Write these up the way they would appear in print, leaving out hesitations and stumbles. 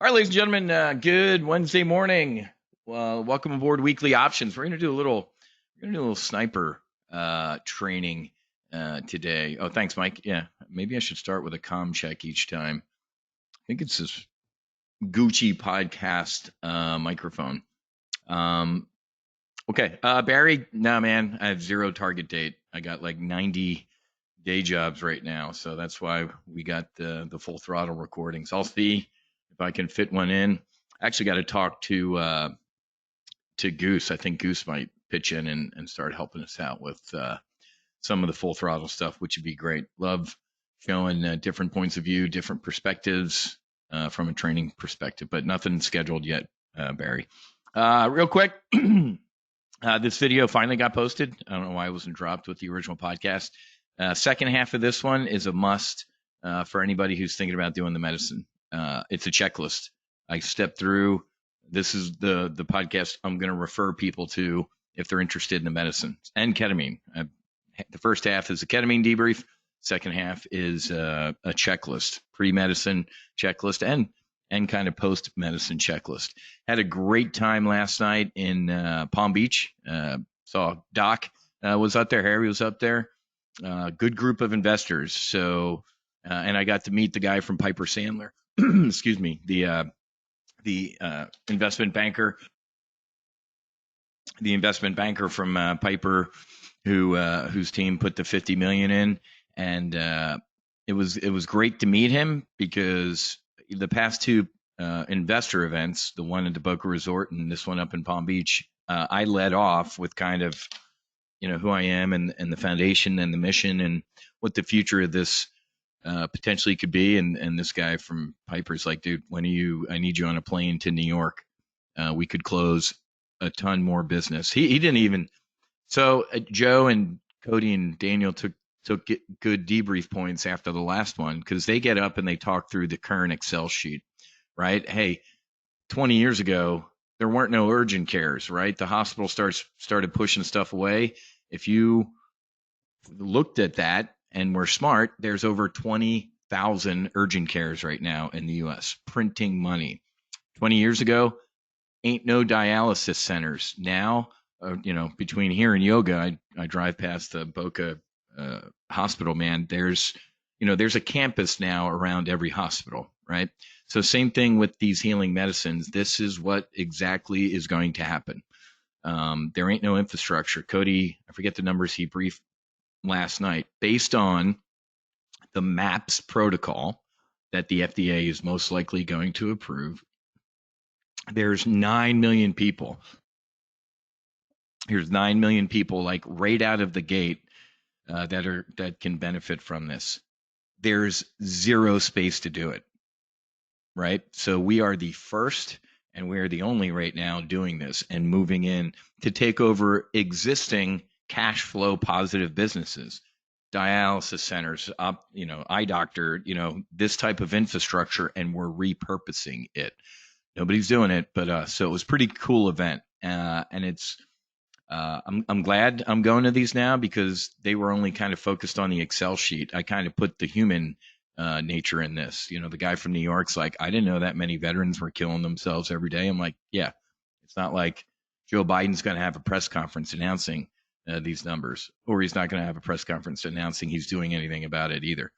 right, ladies and gentlemen, good Wednesday morning. Welcome aboard Weekly Options. We're going to do a little sniper training today. Oh, thanks, Mike. Yeah, maybe I should start with a comm check each time. I think it's this Gucci podcast microphone. Okay, Barry. Nah, man, I have zero target date. I got like 90 day jobs right now, so that's why we got the full throttle recordings. I'll see if I can fit one in. I actually got to talk to Goose. I think Goose might pitch in and start helping us out with some of the full throttle stuff, which would be great. Love showing different points of view, different perspectives from a training perspective, but nothing scheduled yet, Barry. Real quick, this video finally got posted. I don't know why it wasn't dropped with the original podcast. Second half of this one is a must for anybody who's thinking about doing the medicine. It's a checklist. I stepped through. This is the podcast I'm going to refer people to if they're interested in the medicine and ketamine. The first half is a ketamine debrief. Second half is a checklist, pre-medicine checklist and kind of post-medicine checklist. Had a great time last night in Palm Beach. Saw Doc was up there. Harry was up there. Good group of investors. So, and I got to meet the guy from Piper Sandler. Excuse me, the investment banker, from Piper, whose team put the 50 million in, and it was great to meet him because the past two investor events, the one at the Boca Resort and this one up in Palm Beach, I led off with kind of who I am and the foundation and the mission and what the future of this potentially could be. And this guy from Piper's like, dude, I need you on a plane to New York. We could close a ton more business. He didn't even. So Joe and Cody and Daniel took good debrief points after the last one because they get up and they talk through the current Excel sheet, right? Hey, 20 years ago, there weren't no urgent cares, right? The hospital started pushing stuff away. If you looked at that and were smart, there's over 20,000 urgent cares right now in the U.S. printing money. 20 years ago, ain't no dialysis centers. Now, between here and yoga, I drive past the Boca hospital, man. There's a campus now around every hospital, right? So same thing with these healing medicines. This is what exactly is going to happen. There ain't no infrastructure. Cody, I forget the numbers he briefed last night, based on the MAPS protocol that the FDA is most likely going to approve. There's 9 million people. Here's 9 million people, like right out of the gate, that can benefit from this. There's zero space to do it, right? So we are the first and we are the only right now doing this and moving in to take over existing cash flow positive businesses, dialysis centers, eye doctor, this type of infrastructure, and we're repurposing it. Nobody's doing it, but so it was a pretty cool event, and it's. I'm glad I'm going to these now because they were only kind of focused on the Excel sheet. I kind of put the human nature in this. The guy from New York's like, I didn't know that many veterans were killing themselves every day. I'm like, yeah, it's not like Joe Biden's going to have a press conference announcing these numbers, or he's not going to have a press conference announcing he's doing anything about it either.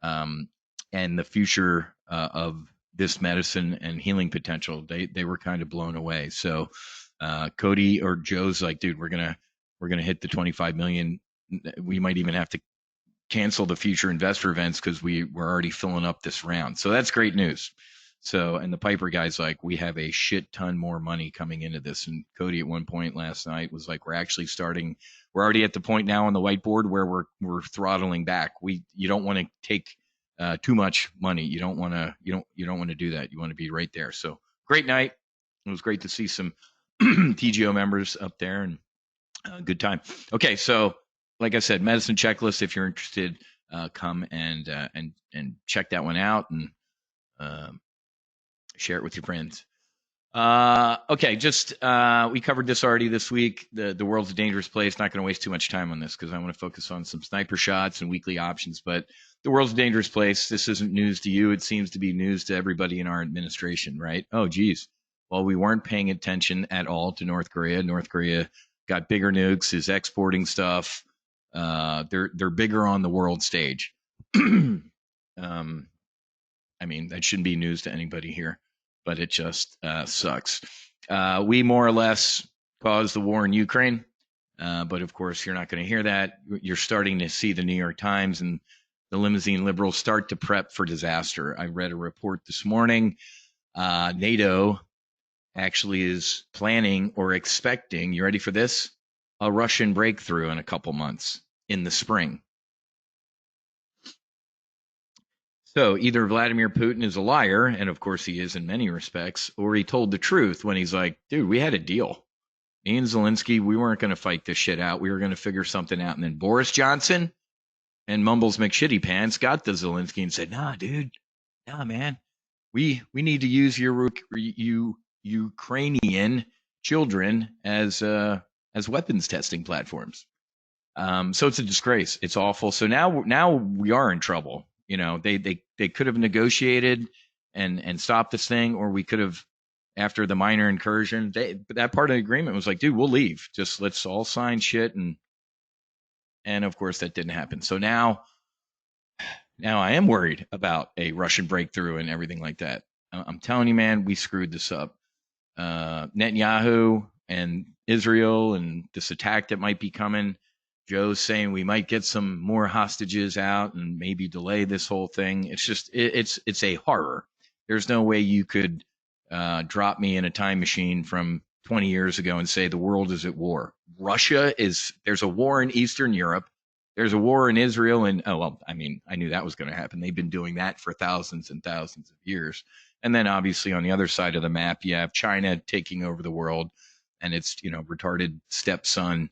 And the future of this medicine and healing potential, they were kind of blown away. So Cody or Joe's like, dude, we're gonna hit the 25 million. We might even have to cancel the future investor events because we're already filling up this round. So that's great news. So, and the Piper guy's like, we have a shit ton more money coming into this. And Cody at one point last night was like, we're already at the point now on the whiteboard where we're throttling back. You don't want to take too much money. You don't want to do that. You want to be right there. So great night. It was great to see some TGO members up there and good time. Okay, so like I said, medicine checklist. If you're interested, come and check that one out and share it with your friends. Okay, just we covered this already this week. The world's a dangerous place. Not going to waste too much time on this because I want to focus on some sniper shots and weekly options. But the world's a dangerous place. This isn't news to you. It seems to be news to everybody in our administration, right? Oh, geez. Well, we weren't paying attention at all to North Korea. North Korea got bigger nukes, is exporting stuff. They're bigger on the world stage. I mean, that shouldn't be news to anybody here, but it just sucks. We more or less caused the war in Ukraine, but of course, you're not going to hear that. You're starting to see the New York Times and the limousine liberals start to prep for disaster. I read a report this morning. NATO actually is planning or expecting, you ready for this? A Russian breakthrough in a couple months in the spring. So either Vladimir Putin is a liar, and of course he is in many respects, or he told the truth when he's like, dude, we had a deal. Me and Zelensky, we weren't going to fight this shit out. We were going to figure something out. And then Boris Johnson and Mumbles McShitty Pants got to Zelensky and said, nah, dude, nah, man. We need to use your Ukrainian children as weapons testing platforms. So it's a disgrace. It's awful. So now we are in trouble. You know, they could have negotiated and stopped this thing, or we could have, after the minor incursion, that part of the agreement was like, dude, we'll leave. Just let's all sign shit, and of course that didn't happen. So now I am worried about a Russian breakthrough and everything like that. I'm telling you, man, we screwed this up. Netanyahu and Israel and this attack that might be coming. Joe's saying we might get some more hostages out and maybe delay this whole thing. It's just it's a horror. There's no way you could drop me in a time machine from 20 years ago and say the world is at war. There's a war in Eastern Europe. There's a war in Israel. And, oh, well, I mean, I knew that was going to happen. They've been doing that for thousands and thousands of years. And then obviously on the other side of the map, you have China taking over the world and its, retarded stepson,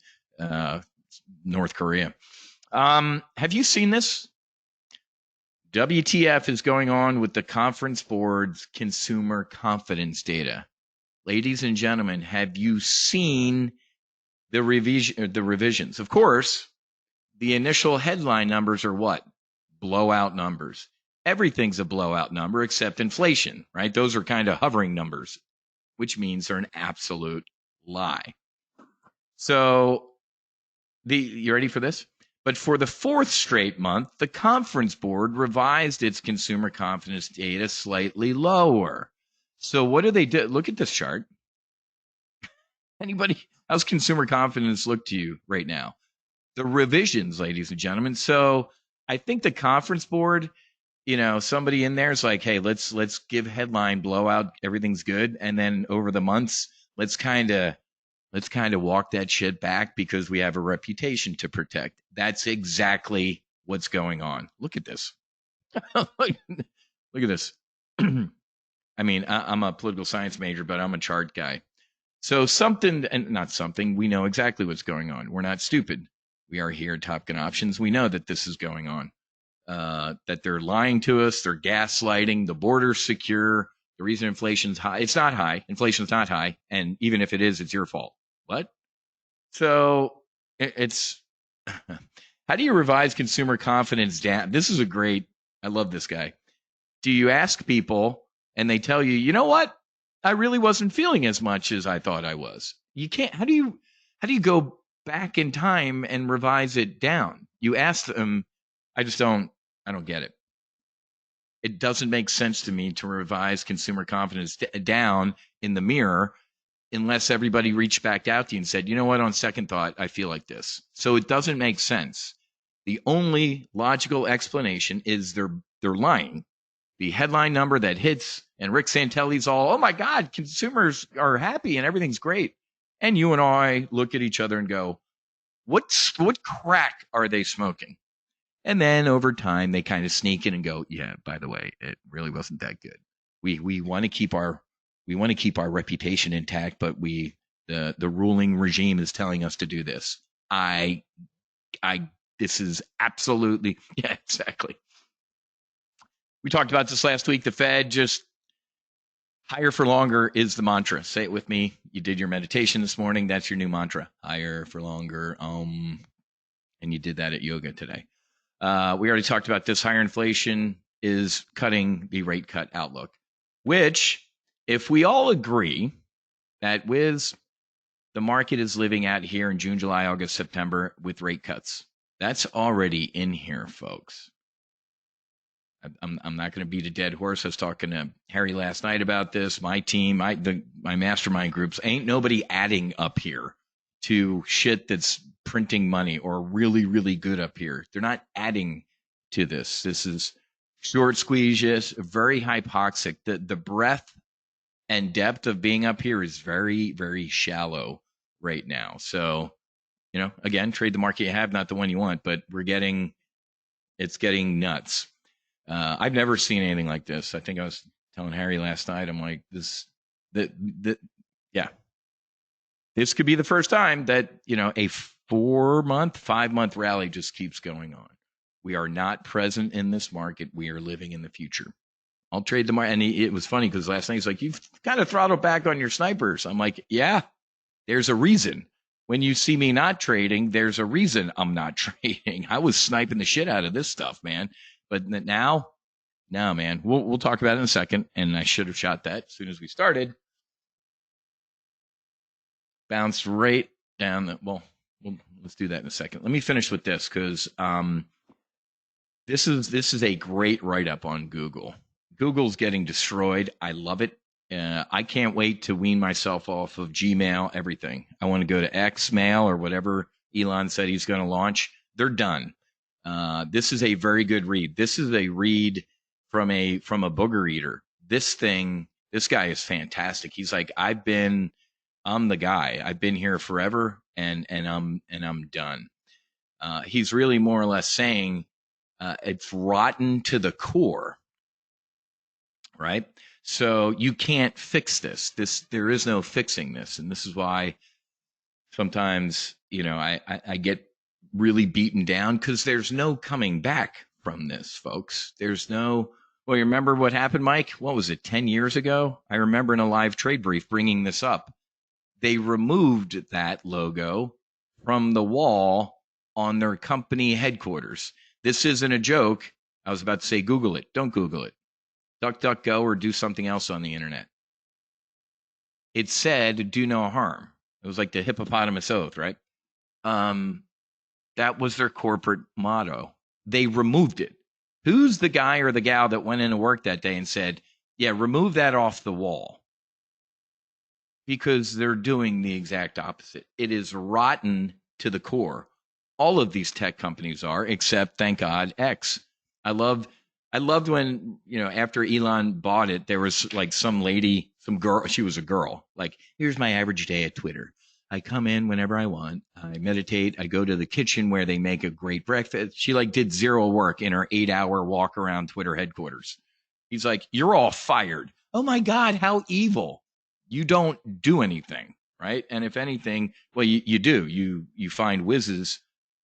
North Korea. Have you seen this? WTF is going on with the Conference Board's consumer confidence data. Ladies and gentlemen, have you seen the revisions? Of course, the initial headline numbers are what? Blowout numbers. Everything's a blowout number except inflation, right? Those are kind of hovering numbers, which means they're an absolute lie. So, you ready for this? But for the fourth straight month, the Conference Board revised its consumer confidence data slightly lower. So what do they do? Look at this chart. Anybody, how's consumer confidence look to you right now? The revisions, ladies and gentlemen. So I think the Conference Board, somebody in there is like, hey, let's give headline blowout, everything's good, and then over the months, let's kind of walk that shit back because we have a reputation to protect. That's exactly what's going on. Look at this. Look at this. I mean, I'm a political science major, but I'm a chart guy. So we know exactly what's going on. We're not stupid. We are here at TOPGUN Options. We know that this is going on, that they're lying to us. They're gaslighting. The border's secure. The reason inflation's high, it's not high. Inflation's not high. And even if it is, it's your fault. What? So it's how do you revise consumer confidence down? This is I love this guy. Do you ask people and they tell you, you know what? I really wasn't feeling as much as I thought I was. You can't, how do you go back in time and revise it down? You ask them, I don't get it. It doesn't make sense to me to revise consumer confidence down in the mirror unless everybody reached back out to you and said, you know what, on second thought, I feel like this. So it doesn't make sense. The only logical explanation is they're lying. The headline number that hits and Rick Santelli's all, oh my God, consumers are happy and everything's great. And you and I look at each other and go, what crack are they smoking? And then over time, they kind of sneak in and go, yeah, by the way, it really wasn't that good. We want to keep our reputation intact, but the ruling regime is telling us to do this. This is absolutely, yeah, exactly. We talked about this last week. The Fed just higher for longer is the mantra. Say it with me. You did your meditation this morning. That's your new mantra. Higher for longer. And you did that at yoga today. We already talked about this. Higher inflation is cutting the rate cut outlook, which, if we all agree that with the market is living at here in June, July, August, September with rate cuts, that's already in here, folks. I'm not going to beat a dead horse. I was talking to Harry last night about this. My team, my mastermind groups, ain't nobody adding up here to shit that's printing money or really, really good up here. They're not adding to this. This is short squeezes, very hypoxic. The breadth and depth of being up here is very, very shallow right now. So, again, trade the market you have, not the one you want, but it's getting nuts. I've never seen anything like this. I think I was telling Harry last night, I'm like, yeah, this could be the first time that, a 4-month, 5-month rally just keeps going on. We are not present in this market. We are living in the future. I'll trade the market. And it was funny because last night he's like, you've kind of throttled back on your snipers. I'm like, yeah, there's a reason. When you see me not trading, there's a reason I'm not trading. I was sniping the shit out of this stuff, man. But now, man, we'll talk about it in a second. And I should have shot that as soon as we started. Bounced right down. Let's do that in a second. Let me finish with this because this is a great write-up on Google. Google's getting destroyed. I love it. I can't wait to wean myself off of Gmail, everything. I want to go to X Mail or whatever Elon said he's going to launch. They're done. This is a very good read. This is a read from a booger eater. This guy is fantastic. He's like, I'm the guy. I've been here forever, and I'm done. He's really more or less saying it's rotten to the core, right? So you can't fix this. There is no fixing this, and this is why sometimes I get really beaten down because there's no coming back from this, folks. There's no. Well, you remember what happened, Mike? What was it, 10 years ago? I remember in a live trade brief bringing this up. They removed that logo from the wall on their company headquarters. This isn't a joke. I was about to say Google it. Don't Google it. DuckDuckGo or do something else on the internet. It said, do no harm. It was like the hippopotamus oath, right? That was their corporate motto. They removed it. Who's the guy or the gal that went into work that day and said, yeah, remove that off the wall? Because they're doing the exact opposite. It is rotten to the core. All of these tech companies are, except, thank God, X. I loved when, after Elon bought it, there was like some lady, some girl, she was a girl, like, here's my average day at Twitter. I come in whenever I want. I meditate. I go to the kitchen where they make a great breakfast. She did zero work in her 8-hour walk around Twitter headquarters. He's like, you're all fired. Oh my God, how evil. You don't do anything, right? And if anything, well, you do. You find whizzes,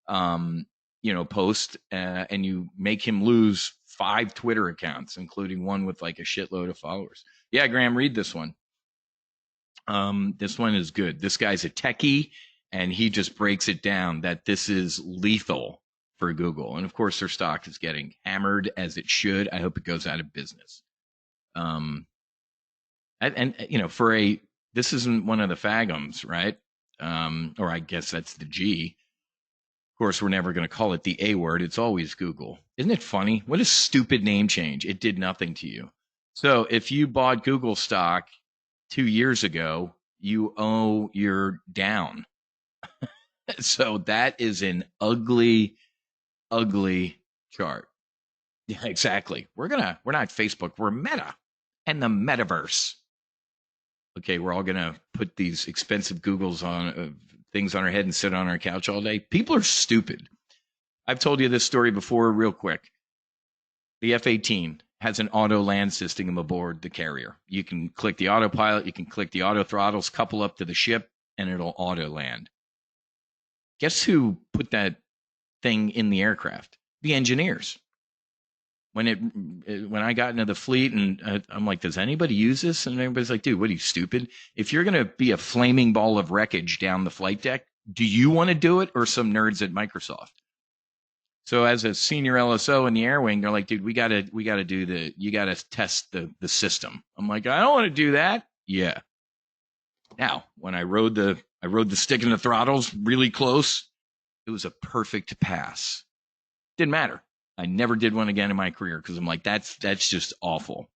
post, and you make him lose 5 Twitter accounts, including one with like a shitload of followers. Yeah, Graham, read this one. This one is good. This guy's a techie, and he just breaks it down that this is lethal for Google. And of course, their stock is getting hammered as it should. I hope it goes out of business. This isn't one of the FAGMs, right? Or I guess that's the G. Of course, we're never going to call it the A word. It's always Google. Isn't it funny? What a stupid name change. It did nothing to you. So if you bought Google stock 2 years ago, you're down. So that is an ugly, ugly chart. Yeah, exactly. We're not Facebook. We're Meta and the metaverse. Okay, we're all gonna put these expensive Googles on things on our head and sit on our couch all day. People are stupid. I've told you this story before, real quick. The F-18 has an auto land system aboard the carrier. You can click the autopilot, you can click the auto throttles, couple up to the ship, and it'll auto land. Guess who put that thing in the aircraft? The engineers. When I got into the fleet, and I'm like, does anybody use this? And everybody's like, dude, what are you, stupid? If you're going to be a flaming ball of wreckage down the flight deck, do you want to do it or some nerds at Microsoft? So as a senior LSO in the Air Wing, they're like, dude, you gotta test the system. I'm like, I don't want to do that. Yeah. Now, when I rode the stick and the throttles really close, it was a perfect pass. Didn't matter. I never did one again in my career because I'm like, that's just awful.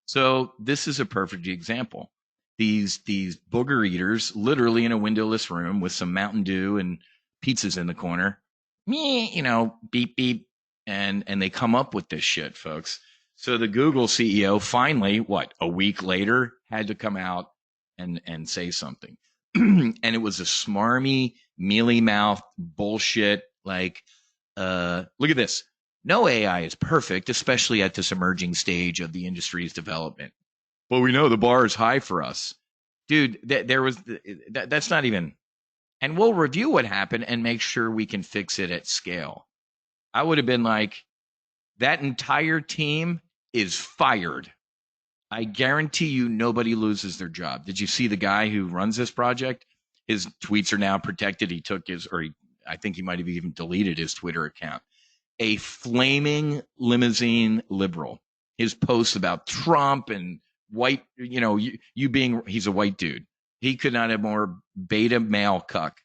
So this is a perfect example. These booger eaters, literally in a windowless room with some Mountain Dew and pizzas in the corner, beep beep, and they come up with this shit, folks. So the Google CEO finally, a week later, had to come out and say something, and it was a smarmy, mealy mouth bullshit. Like, look at this. No AI is perfect, especially at this emerging stage of the industry's development. Well, we know the bar is high for us, dude. That's not even. And we'll review what happened and make sure we can fix it at scale. I would have been like, that entire team is fired. I guarantee you nobody loses their job. Did you see the guy who runs this project? His tweets are now protected. He took I think he might have even deleted his Twitter account. A flaming limousine liberal. His posts about Trump and white, he's a white dude. He could not have more beta male cuck.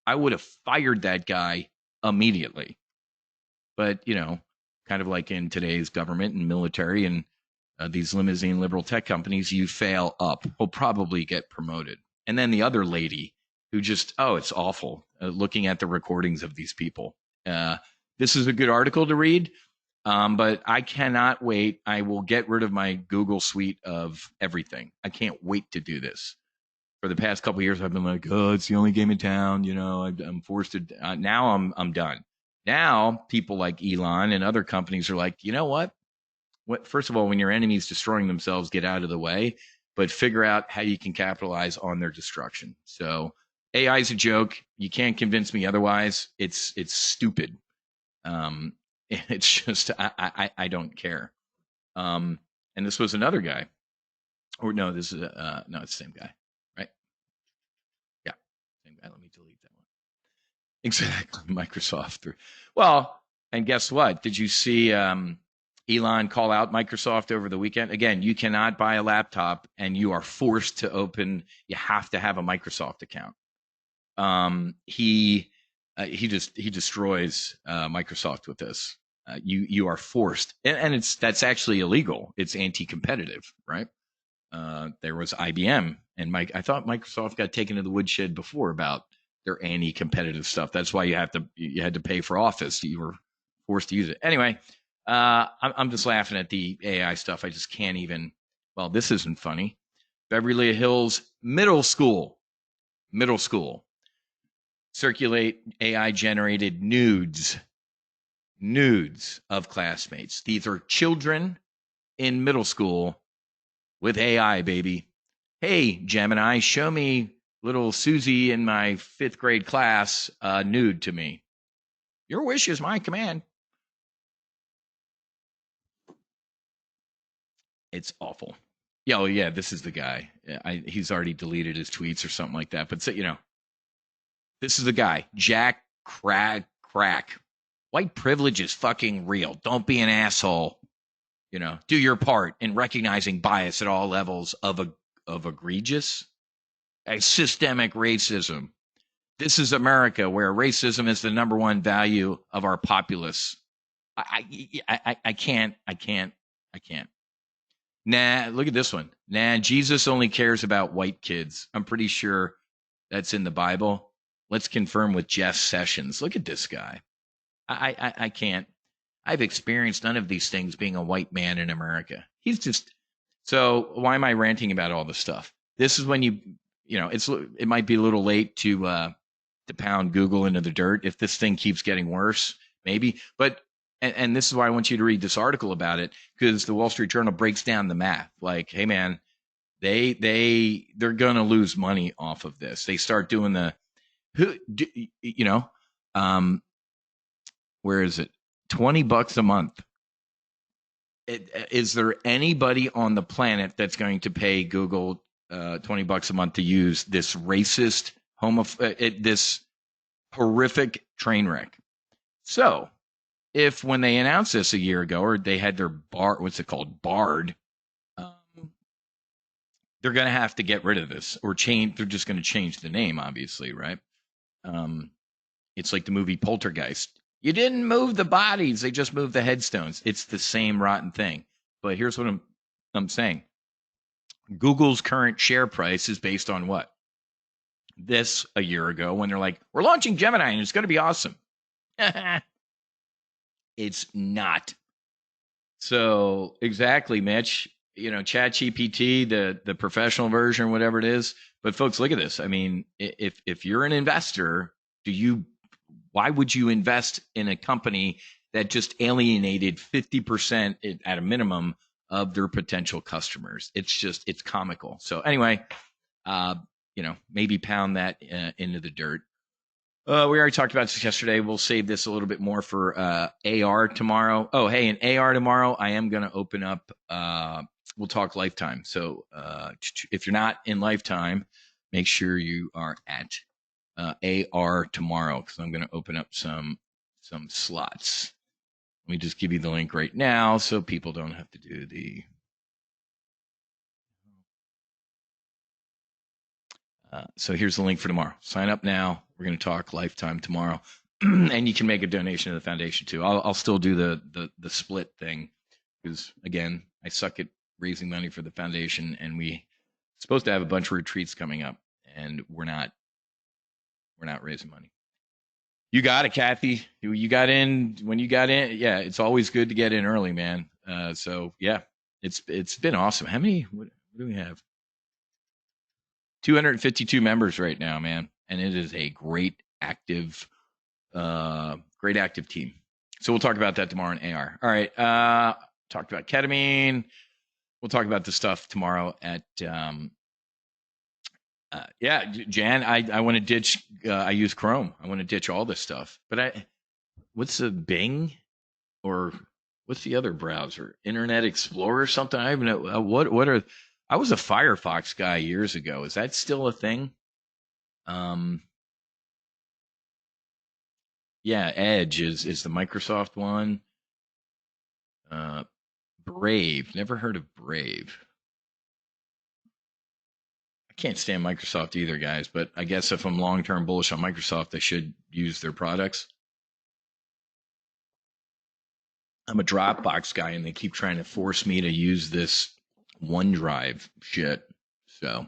I would have fired that guy immediately. But, kind of like in today's government and military and these limousine liberal tech companies, you fail up, will probably get promoted. And then the other lady who just, it's awful looking at the recordings of these people. This is a good article to read, but I cannot wait. I will get rid of my Google suite of everything. I can't wait to do this. For the past couple of years, I've been like, oh, it's the only game in town. I'm forced to. Now I'm done. Now people like Elon and other companies are like, you know what? First of all, when your enemy's destroying themselves, get out of the way, but figure out how you can capitalize on their destruction. So AI is a joke. You can't convince me otherwise. It's stupid. It's just I don't care. And this was another guy, or no, this is no, it's the same guy, right? Yeah, same guy. Let me delete that one. Exactly, Microsoft. Well, and guess what? Did you see Elon call out Microsoft over the weekend? Again, you cannot buy a laptop, and you are forced to open. You have to have a Microsoft account. He destroys Microsoft with this. You are forced, and that's actually illegal. It's anti-competitive, right? There was IBM and I thought Microsoft got taken to the woodshed before about their anti-competitive stuff. That's why you had to pay for Office. You were forced to use it anyway. I'm just laughing at the AI stuff. I just can't even. Well, this isn't funny. Beverly Hills Middle School circulate AI generated nudes of classmates. These are children in middle school with AI, baby. Hey, Gemini, show me little Susie in my 5th grade class nude to me. Your wish is my command. It's awful. Yeah, oh yeah, this is the guy. He's already deleted his tweets or something like that. But this is the guy, Jack Crack. White privilege is fucking real. Don't be an asshole. Do your part in recognizing bias at all levels of egregious, systemic racism. This is America, where racism is the number one value of our populace. I can't. Nah, look at this one. Nah, Jesus only cares about white kids. I'm pretty sure that's in the Bible. Let's confirm with Jeff Sessions. Look at this guy. I can't. I've experienced none of these things being a white man in America. He's just. So why am I ranting about all this stuff? This is when it might be a little late to pound Google into the dirt. If this thing keeps getting worse, maybe. But and this is why I want you to read this article about it, because the Wall Street Journal breaks down the math. Like, hey man, they're gonna lose money off of this. They start doing where is it? $20 a month. Is there anybody on the planet that's going to pay Google $20 a month to use this racist, this horrific train wreck? So if when they announced this a year ago, or they had their what's it called, Bard, they're going to have to get rid of this or change. They're just going to change the name, obviously, right? It's like the movie Poltergeist. You didn't move the bodies; they just moved the headstones. It's the same rotten thing. But here's what I'm saying. Google's current share price is based on what? This a year ago when they're like, we're launching Gemini and it's going to be awesome. It's not. So exactly, Mitch. You know, ChatGPT, the professional version, whatever it is. But folks, look at this. I mean, if you're an investor, why would you invest in a company that just alienated 50% at a minimum of their potential customers? It's comical. So anyway, maybe pound that into the dirt. We already talked about this yesterday. We'll save this a little bit more for AR tomorrow. Oh, hey, in AR tomorrow, I am going to open up. We'll talk Lifetime. So if you're not in Lifetime, make sure you are at AR tomorrow because I'm going to open up some slots. Let me just give you the link right now so people don't have to do the. So here's the link for tomorrow. Sign up now. We're going to talk Lifetime tomorrow, and you can make a donation to the foundation too. I'll still do the split thing because again, I suck at raising money for the foundation, and we're supposed to have a bunch of retreats coming up, and we're not raising money. You got it, Kathy. You got in when you got in. Yeah, it's always good to get in early, man. So yeah, it's been awesome. How many? What do we have? 252 members right now, man, and it is a great active team. So we'll talk about that tomorrow in AR. All right, talked about ketamine. We'll talk about the stuff tomorrow at Jan. I want to ditch. I use Chrome. I want to ditch all this stuff. But what's the Bing or what's the other browser? Internet Explorer or something? I don't know. What are I was a Firefox guy years ago. Is that still a thing? Yeah, Edge is the Microsoft one. Brave, never heard of Brave. I can't stand Microsoft either, guys, but I guess if I'm long-term bullish on Microsoft, I should use their products. I'm a Dropbox guy, and they keep trying to force me to use this OneDrive shit. So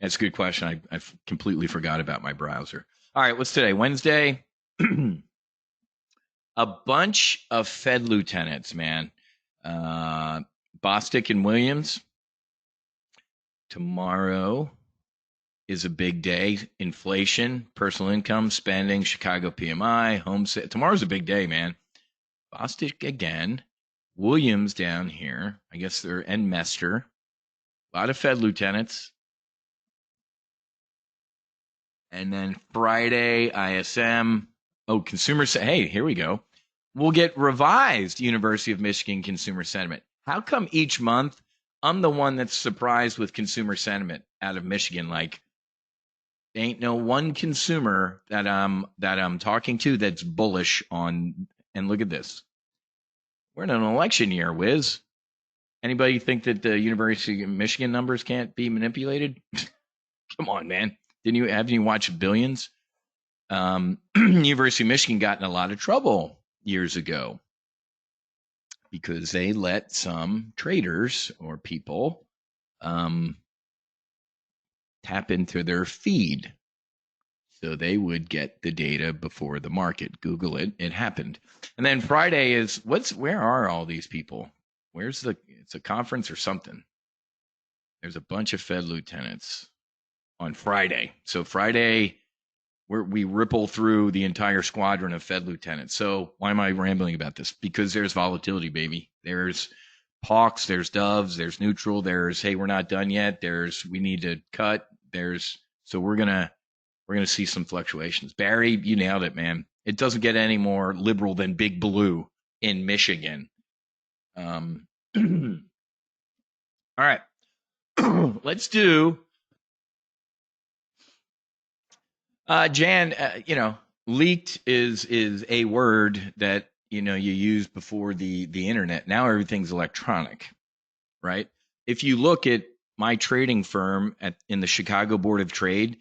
that's a good question. I completely forgot about my browser. All right, what's today? Wednesday. A bunch of Fed lieutenants, man. Bostic and Williams. Tomorrow is a big day. Inflation, personal income, spending, Chicago PMI, home sale. Tomorrow's a big day, man. Bostic again. Williams down here. I guess they're and Mester. A lot of Fed lieutenants. And then Friday, ISM. Oh, consumer. Hey, here we go. We'll get revised University of Michigan consumer sentiment. How come each month I'm the one that's surprised with consumer sentiment out of Michigan? Like, ain't no one consumer that I'm talking to that's bullish on. And look at this. We're in an election year, Wiz. Anybody think that the University of Michigan numbers can't be manipulated? Come on, man. Haven't you watched Billions? University of Michigan got in a lot of trouble years ago because they let some traders or people tap into their feed so they would get the data before the market. Google it. It happened. And then Friday is where are all these people? It's a conference or something. There's a bunch of Fed lieutenants on Friday. So Friday, we ripple through the entire squadron of Fed lieutenants. So why am I rambling about this? Because there's volatility, baby. There's Hawks, there's Doves, there's neutral, there's hey, we're not done yet. There's we need to cut. So we're gonna see some fluctuations. Barry, you nailed it, man. It doesn't get any more liberal than Big Blue in Michigan. All right, let's do. Jan, leaked is a word that you used before the internet. Now everything's electronic, right? If you look at my trading firm in the Chicago Board of Trade,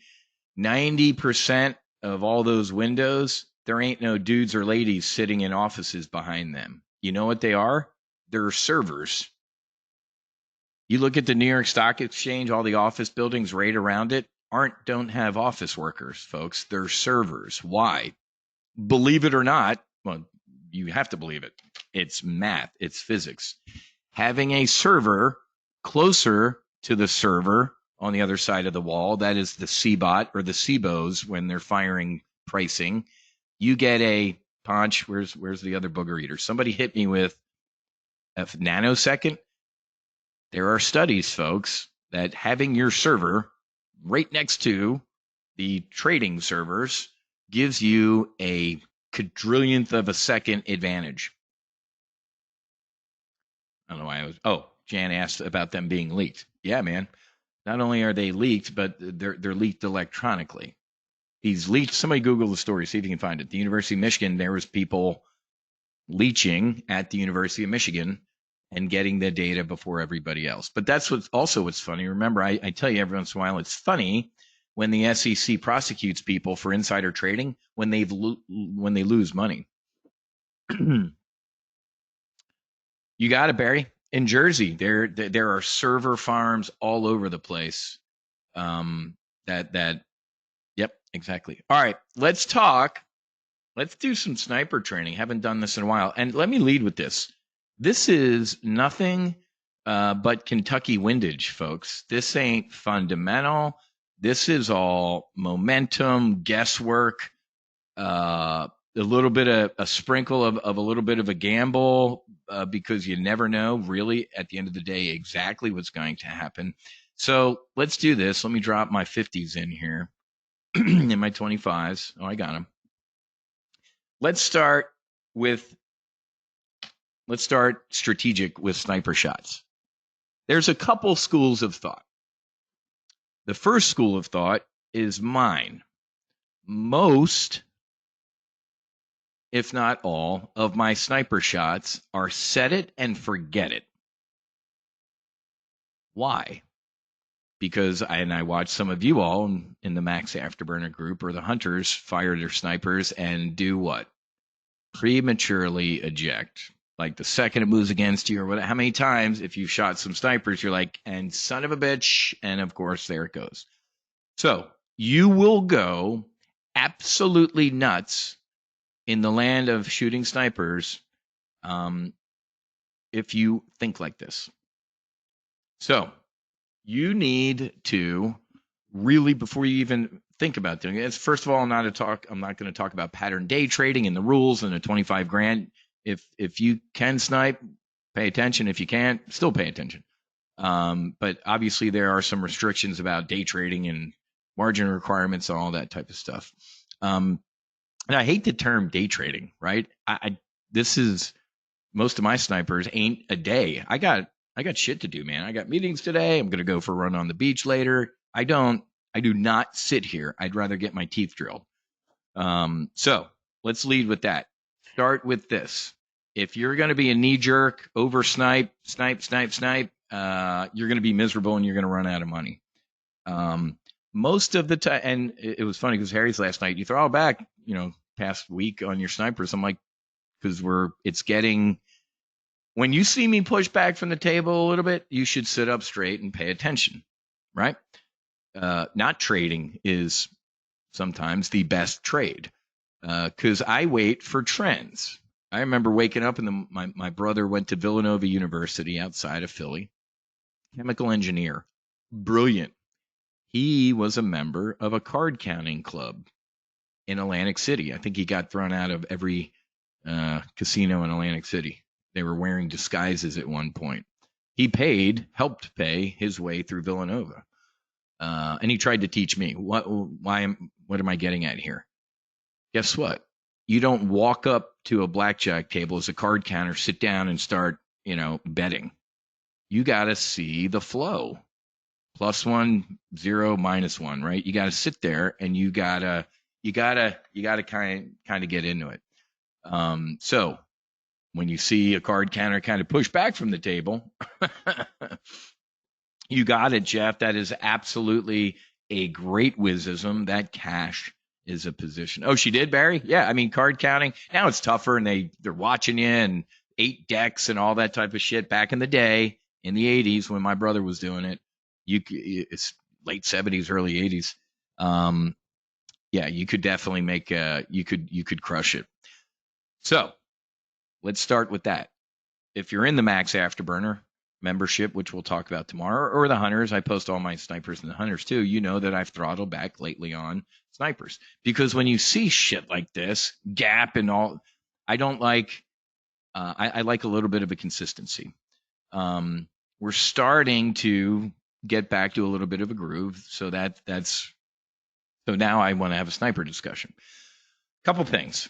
90% of all those windows, there ain't no dudes or ladies sitting in offices behind them. You know what they are? They're servers. You look at the New York Stock Exchange, all the office buildings right around it don't have office workers, folks. They're servers. Why? Believe it or not, well, you have to believe it. It's math, it's physics. Having a server closer to the server on the other side of the wall, that is the CBOT or the CBOs when they're firing pricing, you get a punch. Where's the other booger eater? Somebody hit me with a nanosecond. There are studies, folks, that having your server right next to the trading servers gives you a quadrillionth of a second advantage. I don't know why Jan asked about them being leaked. Yeah, man. Not only are they leaked, but they're leaked electronically. He's leaked. Somebody Google the story, see if you can find it. The University of Michigan, there was people leeching at the University of Michigan and getting the data before everybody else. But that's what's funny. Remember, I tell you every once in a while, it's funny when the SEC prosecutes people for insider trading when they lose money. You got it, Barry. In Jersey, there are server farms all over the place. Yep, exactly. All right, let's talk. Let's do some sniper training. Haven't done this in a while. And let me lead with this. This is nothing but Kentucky windage, folks. This ain't fundamental. This is all momentum, guesswork, a little bit of a sprinkle of a little bit of a gamble because you never know really at the end of the day exactly what's going to happen. So let's do this. Let me drop my 50s in here and my 25s. Oh, I got them. Let's start strategic with sniper shots. There's a couple schools of thought. The first school of thought is mine. Most, if not all, of my sniper shots are set it and forget it. Why? Because I watch some of you all in the Max Afterburner group or the hunters fire their snipers and do what? Prematurely eject. Like the second it moves against you or what? How many times if you've shot some snipers, you're like, and son of a bitch, and of course there it goes. So you will go absolutely nuts in the land of shooting snipers if you think like this. So you need to really, before you even think about doing it, first of all, I'm not going to talk about pattern day trading and the rules and the 25 grand. If you can snipe, pay attention. If you can't, still pay attention. But obviously there are some restrictions about day trading and margin requirements and all that type of stuff. And I hate the term day trading, right? This is most of my snipers ain't a day. I got shit to do, man. I got meetings today. I'm going to go for a run on the beach later. I do not sit here. I'd rather get my teeth drilled. So let's lead with that. Start with this. If you're going to be a knee jerk, over snipe, you're going to be miserable and you're going to run out of money. Most of the time, and it was funny because Harry's last night, you throw back, past week on your snipers. I'm like, because it's getting, when you see me push back from the table a little bit, you should sit up straight and pay attention, right? Not trading is sometimes the best trade because I wait for trends. I remember waking up and my brother went to Villanova University outside of Philly, chemical engineer, brilliant. He was a member of a card counting club in Atlantic City. I think he got thrown out of every casino in Atlantic City. They were wearing disguises at one point. He helped pay his way through Villanova. And he tried to teach me what am I getting at here? Guess what? You don't walk up to a blackjack table as a card counter, sit down and start, betting. You got to see the flow. +1, 0, -1, right? You got to sit there and you gotta kind of get into it. So When you see a card counter kind of push back from the table, you got it, Jeff. That is absolutely a great wizism. That cash is a position. Oh, she did, Barry? Yeah, I mean, card counting. Now it's tougher, and they're watching you and 8 decks and all that type of shit. Back in the day, in the 80s, when my brother was doing it, it's late 70s, early 80s. Yeah, you could definitely make you could crush it. So let's start with that. If you're in the Max Afterburner membership, which we'll talk about tomorrow, or the hunters, I post all my snipers and the hunters too. You know that I've throttled back lately on snipers because when you see shit like this, gap and all, I don't like. I like a little bit of a consistency. We're starting to get back to a little bit of a groove, so that's so now I want to have a sniper discussion. Couple things.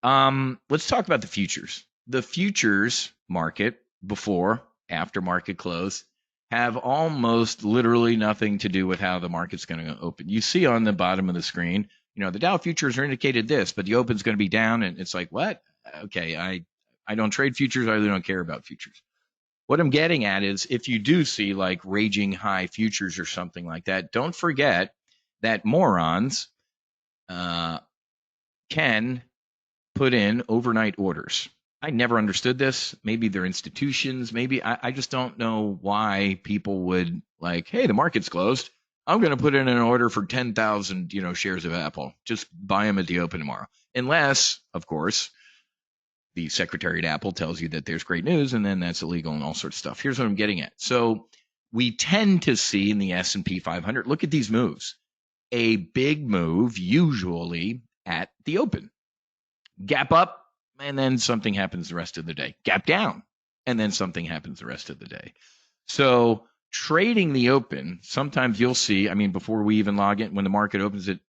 Let's talk about the futures. The futures market before, after market close have almost literally nothing to do with how the market's going to open. You see on the bottom of the screen, the Dow futures are indicated this, but the open's going to be down, and it's like, what? Okay, I don't trade futures. I really don't care about futures. What I'm getting at is if you do see like raging high futures or something like that, don't forget that morons can put in overnight orders. I never understood this. Maybe they're institutions. Maybe I just don't know why people would like, hey, the market's closed. I'm going to put in an order for 10,000, shares of Apple. Just buy them at the open tomorrow. Unless, of course, the secretary at Apple tells you that there's great news, and then that's illegal and all sorts of stuff. Here's what I'm getting at. So we tend to see in the S&P 500, look at these moves, a big move usually at the open. Gap up, and then something happens the rest of the day. Gap down, and then something happens the rest of the day. So trading the open, sometimes you'll see, before we even log in, when the market opens at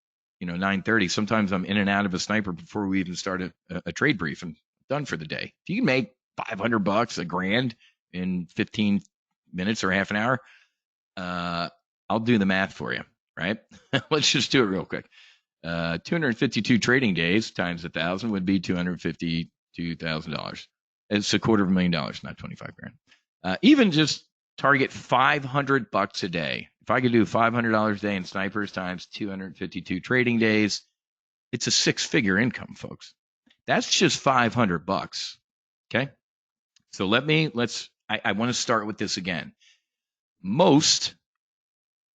9:30, sometimes I'm in and out of a sniper before we even start a trade brief and done for the day. If you can make $500, $1,000 in 15 minutes or half an hour, I'll do the math for you, right? Let's just do it real quick. 252 trading days times 1,000 would be $252,000. It's $250,000, not 25 grand. Even just target $500 a day. If I could do $500 a day in snipers times 252 trading days, it's a six-figure income, folks. That's just $500. Okay. So I want to start with this again. Most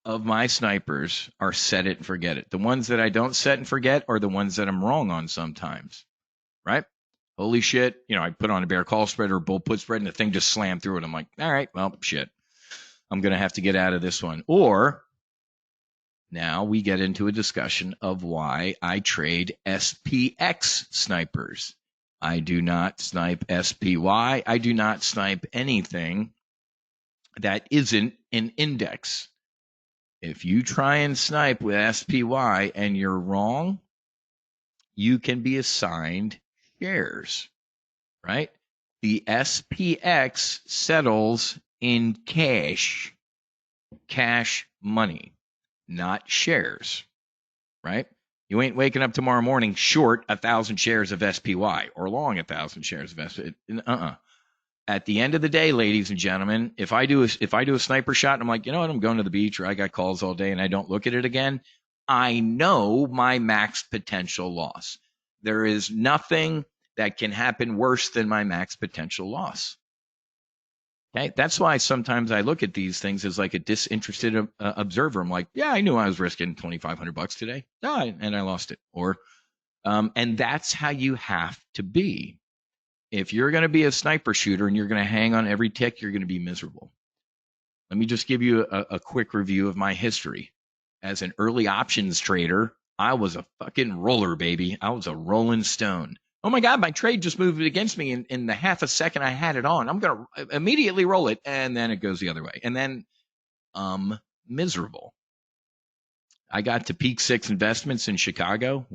of my snipers are set it and forget it. The ones that I don't set and forget are the ones that I'm wrong on sometimes, right? Holy shit. I put on a bear call spread or a bull put spread and the thing just slammed through it. I'm like, all right, well, shit. I'm going to have to get out of this one. Or now we get into a discussion of why I trade SPX snipers. I do not snipe SPY. I do not snipe anything that isn't an index. If you try and snipe with SPY and you're wrong, you can be assigned shares, right? The SPX settles in cash money, not shares, right? You ain't waking up tomorrow morning short 1,000 shares of SPY or long 1,000 shares of SPY. At the end of the day, ladies and gentlemen, if I do a sniper shot and I'm like, you know what, I'm going to the beach or I got calls all day and I don't look at it again, I know my max potential loss. There is nothing that can happen worse than my max potential loss. Okay, that's why sometimes I look at these things as like a disinterested observer. I'm like, yeah, I knew I was risking $2,500 today, and I lost it. And that's how you have to be. If you're going to be a sniper shooter and you're going to hang on every tick, you're going to be miserable. Let me just give you a quick review of my history. As an early options trader, I was a fucking roller, baby. I was a rolling stone. Oh my God, my trade just moved against me in the half a second I had it on. I'm going to immediately roll it, and then it goes the other way. And then miserable. I got to Peak 6 Investments in Chicago,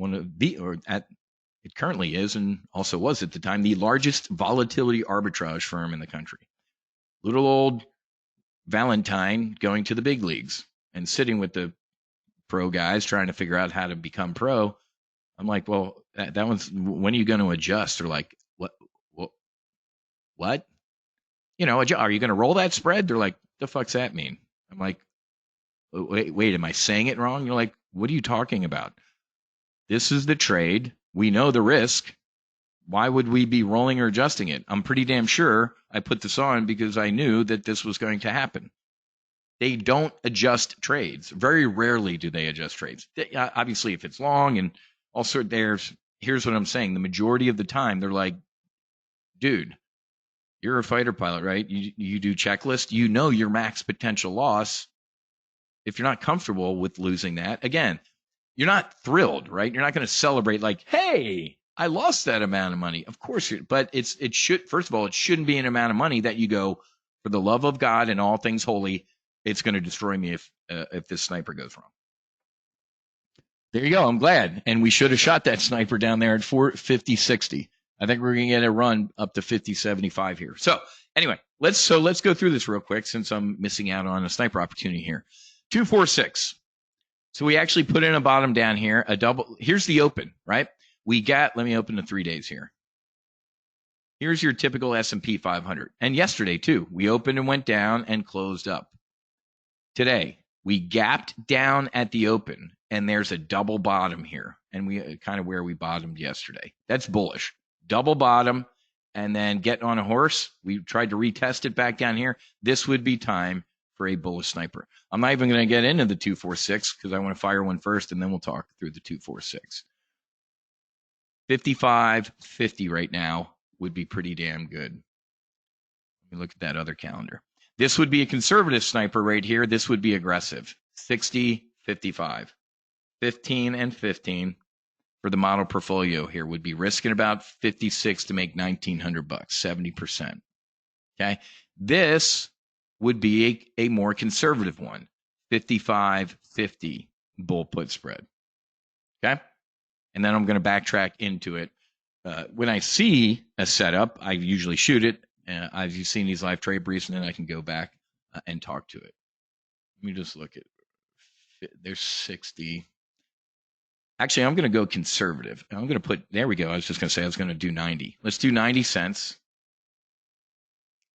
it currently is, and also was at the time, the largest volatility arbitrage firm in the country. Little old Valentine going to the big leagues and sitting with the pro guys trying to figure out how to become pro. I'm like, well, that one's, when are you going to adjust? Or like, what? what? Are you going to roll that spread? They're like, the fuck's that mean? I'm like, wait, am I saying it wrong? You're like, what are you talking about? This is the trade. We know the risk. Why would we be rolling or adjusting it? I'm pretty damn sure I put this on because I knew that this was going to happen. They don't adjust trades. Very rarely do they adjust trades. Obviously, if it's long and also here's what I'm saying. The majority of the time, they're like, dude, you're a fighter pilot, right? You do checklist. You know your max potential loss. If you're not comfortable with losing that, again, you're not thrilled, right? You're not going to celebrate like, hey, I lost that amount of money. Of course, but it should, first of all, it shouldn't be an amount of money that you go, for the love of God and all things holy, it's going to destroy me if this sniper goes wrong. There you go. I'm glad. And we should have shot that sniper down there at 450, 60. I think we're going to get a run up to 50, 75 here. So anyway, let's go through this real quick since I'm missing out on a sniper opportunity here. 246. So we actually put in a bottom down here, a double. Here's the open, right? Let me open the 3 days here. Here's your typical S&P 500. And yesterday too, we opened and went down and closed up. Today, we gapped down at the open and there's a double bottom here. And we kind of where we bottomed yesterday. That's bullish. Double bottom and then getting on a horse. We tried to retest it back down here. This would be time for a bullish sniper. I'm not even going to get into the 246 because I want to fire one first and then we'll talk through the 246. 55.50 right now would be pretty damn good. Let me look at that other calendar. This would be a conservative sniper right here. This would be aggressive. 60, 55. 15 and 15 for the model portfolio here would be risking about 56 to make $1,900, 70%. Okay. This would be a more conservative one. 55-50 bull put spread. Okay. And then I'm going to backtrack into it. When I see a setup, I usually shoot it. I've seen these live trade briefs, and then I can go back and talk to it. Let me just look at. There's 60. Actually, I'm going to go conservative. I'm going to put. There we go. I was just going to say I was going to do 90. Let's do 90 cents.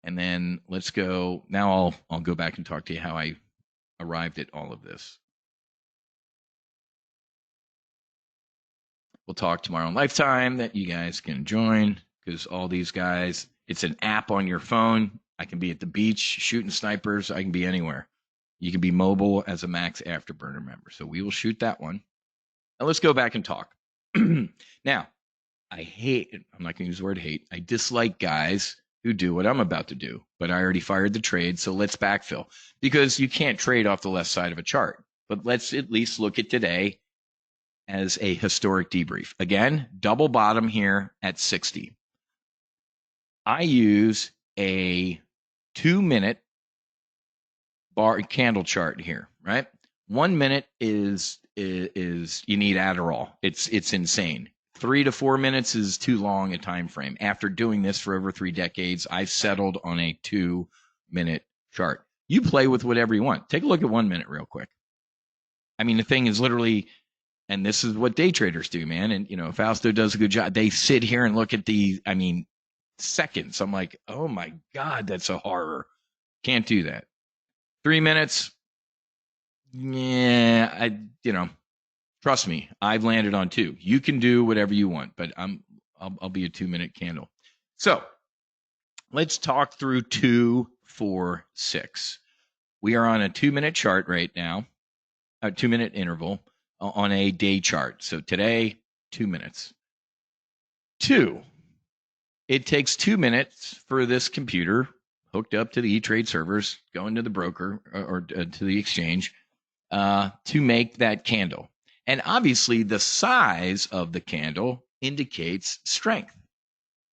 And then let's go. Now I'll go back and talk to you how I arrived at all of this. We'll talk tomorrow on Lifetime that you guys can join because all these guys, it's an app on your phone. I can be at the beach shooting snipers. I can be anywhere. You can be mobile as a Max Afterburner member. So we will shoot that one. Now let's go back and talk. Now, I'm not going to use the word hate. I dislike guys who do what I'm about to do, but I already fired the trade. So let's backfill because you can't trade off the left side of a chart. But let's at least look at today as a historic debrief. Again, double bottom here at 60. I use a 2-minute bar candle chart here, right? 1 minute is you need Adderall. It's insane. 3 to 4 minutes is too long a time frame. After doing this for over 3 decades, I've settled on a 2-minute chart. You play with whatever you want. Take a look at 1 minute real quick. I mean, the thing is literally, and this is what day traders do, man. And, Fausto does a good job. They sit here and look at seconds. I'm like, oh my God, that's a horror. Can't do that. 3 minutes. Yeah, trust me, I've landed on 2. You can do whatever you want, but I'll be a 2-minute candle. So let's talk through 2, 4, 6. We are on a 2-minute chart right now, a 2-minute interval on a day chart. So today, 2 minutes. 2. It takes 2 minutes for this computer hooked up to the E-Trade servers, going to the broker or to the exchange to make that candle. And obviously, the size of the candle indicates strength,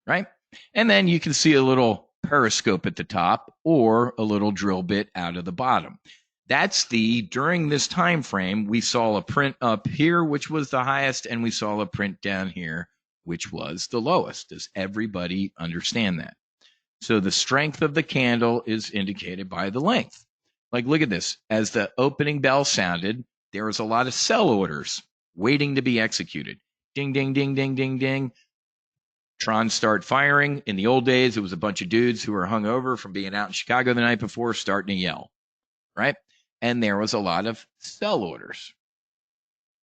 right? And then you can see a little periscope at the top or a little drill bit out of the bottom. That's during this time frame, we saw a print up here, which was the highest, and we saw a print down here, which was the lowest. Does everybody understand that? So the strength of the candle is indicated by the length. Like, look at this. As the opening bell sounded, there was a lot of sell orders waiting to be executed. Ding, ding, ding, ding, ding, ding. Trons start firing. In the old days, it was a bunch of dudes who were hungover from being out in Chicago the night before starting to yell, right? And there was a lot of sell orders.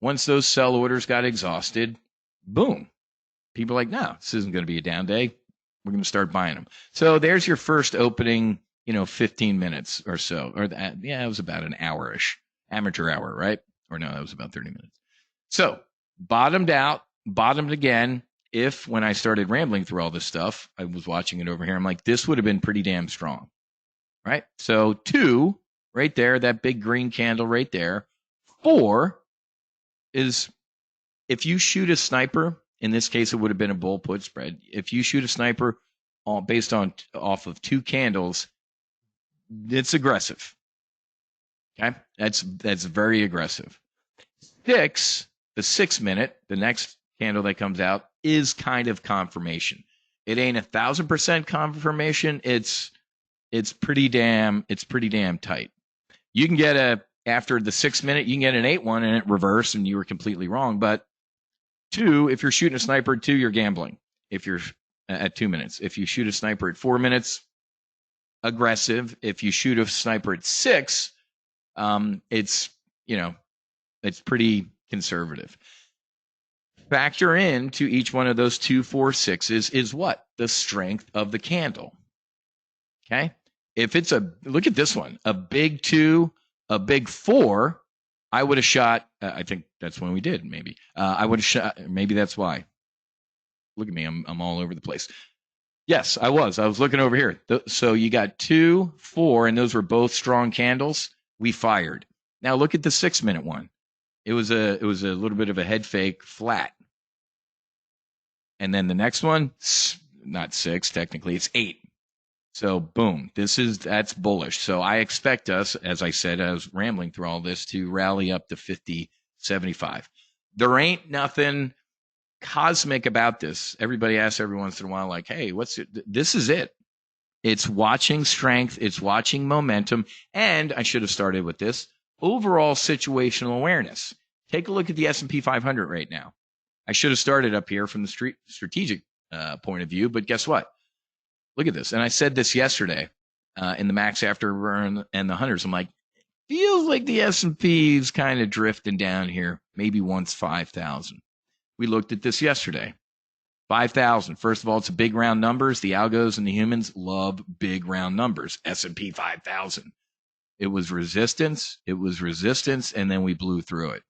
Once those sell orders got exhausted, boom. People are like, no, this isn't going to be a down day. We're going to start buying them. So there's your first opening, 15 minutes or so. Or it was about an hour-ish. Amateur hour, right? Or no, that was about 30 minutes. So bottomed out, bottomed again. If when I started rambling through all this stuff, I was watching it over here, I'm like, this would have been pretty damn strong, right? So 2, right there, that big green candle right there. 4 is if you shoot a sniper, in this case, it would have been a bull put spread. If you shoot a sniper based off of 2 candles, it's aggressive. Okay, that's very aggressive. 6, the 6 minute, the next candle that comes out is kind of confirmation. It ain't 1,000% confirmation. It's pretty damn tight. You can get after the 6 minute, you can get an 8-1 and it reverse, and you were completely wrong. But 2, if you're shooting a sniper at 2, you're gambling. If you're at 2 minutes, if you shoot a sniper at 4 minutes, aggressive. If you shoot a sniper at 6, it's pretty conservative. Factor into each one of those 2, 4, 6s is what? The strength of the candle. Okay. If it's look at this one, a big 2, a big 4, I would have shot. I think that's when we did. Maybe I would have shot. Maybe that's why. Look at me. I'm all over the place. Yes, I was looking over here. So you got 2, 4, and those were both strong candles. We fired. Now look at the 6 minute one. It was a little bit of a head fake flat. And then the next one, not 6, technically, it's 8. So boom, that's bullish. So I expect us, as I said, I was rambling through all this, to rally up to 50, 75. There ain't nothing cosmic about this. Everybody asks every once in a while, like, hey, what's it? This is it. It's watching strength. It's watching momentum. And I should have started with this, overall situational awareness. Take a look at the S&P 500 right now. I should have started up here from the strategic point of view, but guess what? Look at this. And I said this yesterday in the Max After and the Hunters. I'm like, feels like the S&P is kind of drifting down here, maybe once 5,000. We looked at this yesterday. 5,000. First of all, it's a big round numbers. The algos and the humans love big round numbers. S&P 5,000. It was resistance. And then we blew through it.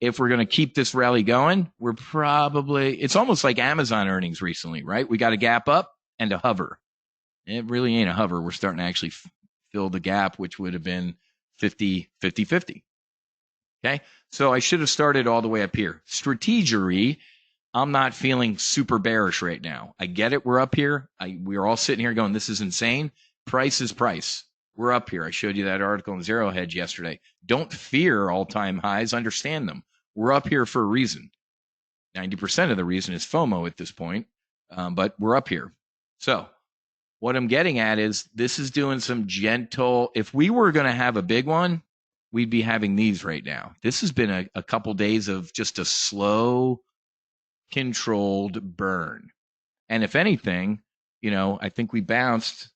If we're going to keep this rally going, it's almost like Amazon earnings recently, right? We got a gap up and a hover. It really ain't a hover. We're starting to actually fill the gap, which would have been 50. Okay. So I should have started all the way up here. Strategery, I'm not feeling super bearish right now. I get it. We're up here. We're all sitting here going, this is insane. Price is price. We're up here. I showed you that article in Zero Hedge yesterday. Don't fear all-time highs. Understand them. We're up here for a reason. 90% of the reason is FOMO at this point, but we're up here. So what I'm getting at is this is doing some gentle. If we were going to have a big one, we'd be having these right now. This has been a couple days of just a slow, controlled burn. And if anything, I think we bounced.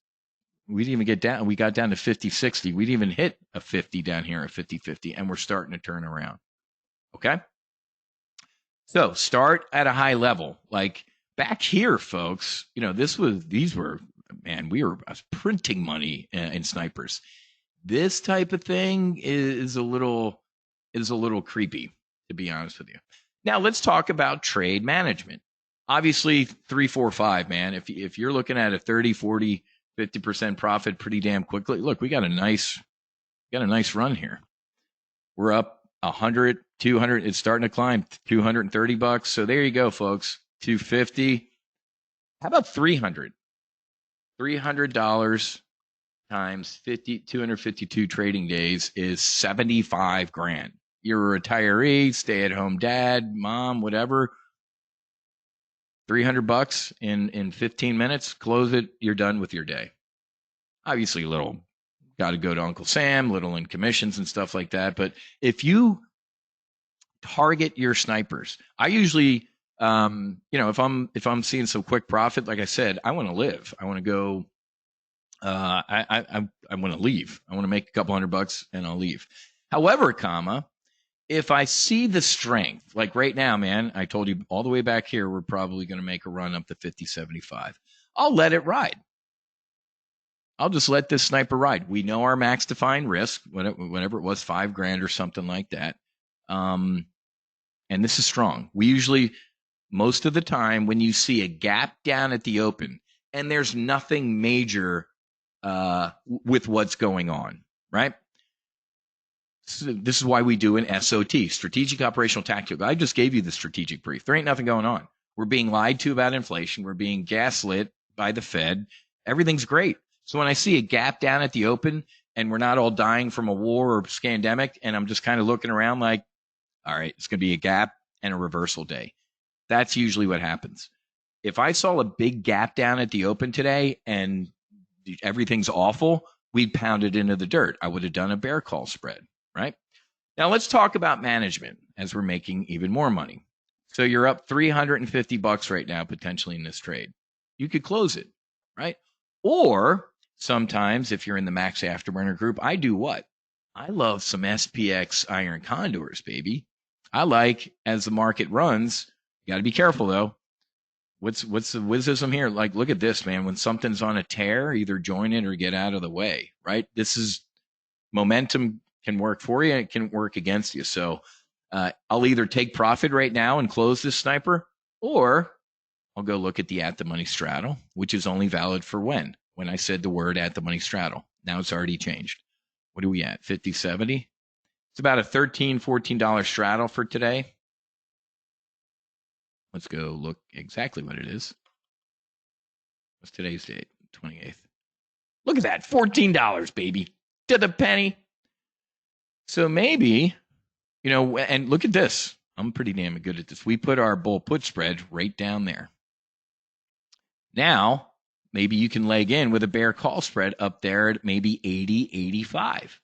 We didn't even get down. We got down to 50, 60. We didn't even hit a 50 down here, a 50, 50, and we're starting to turn around. Okay. So start at a high level. Like back here, folks, we were printing money in snipers. This type of thing is a little creepy, to be honest with you. Now let's talk about trade management. Obviously 3, 4, 5, man. If you're looking at a 30, 40, 50% profit pretty damn quickly. Look, we got a nice run here. We're up 100, 200. It's starting to climb $230. So there you go, folks. 250. How about 300? $300 times 252 trading days is 75 grand. You're a retiree, stay at home dad, mom, whatever. $300 in 15 minutes, close it, you're done with your day. Obviously, got to go to Uncle Sam, little in commissions and stuff like that. But if you target your snipers, I usually If I'm seeing some quick profit, like I said, I want to live. I want to go. I want to leave. I want to make a couple $100 and I'll leave. However, if I see the strength, like right now, man, I told you all the way back here, we're probably going to make a run up to 50.75. I'll let it ride. I'll just let this sniper ride. We know our max defined risk, whatever it was, $5,000 or something like that. And this is strong. We usually, most of the time, when you see a gap down at the open and there's nothing major with what's going on, right? So this is why we do an SOT, strategic operational tactical. I just gave you the strategic brief. There ain't nothing going on. We're being lied to about inflation. We're being gaslit by the Fed. Everything's great. So when I see a gap down at the open and we're not all dying from a war or scandemic, and I'm just kind of looking around like, all right, it's going to be a gap and a reversal day. That's usually what happens. If I saw a big gap down at the open today and everything's awful, we'd pound it into the dirt. I would have done a bear call spread, right? Now let's talk about management as we're making even more money. So you're up $350 right now, potentially in this trade. You could close it, right? Or sometimes if you're in the Max Afterburner group, I do what? I love some SPX iron condors, baby. I like as the market runs, you got to be careful though. What's the wisdom here? Like, look at this, man. When something's on a tear, either join it or get out of the way, right? This is momentum can work for you and it can work against you. So I'll either take profit right now and close this sniper, or I'll go look at the at the money straddle, which is only valid for when I said the word at the money straddle. Now it's already changed. What are we at? 50.70? It's about a $13, $14 straddle for today. Let's go look exactly what it is. What's today's date? 28th. Look at that. $14, baby. To the penny. So maybe, and look at this. I'm pretty damn good at this. We put our bull put spread right down there. Now, maybe you can leg in with a bear call spread up there at maybe 80, 85.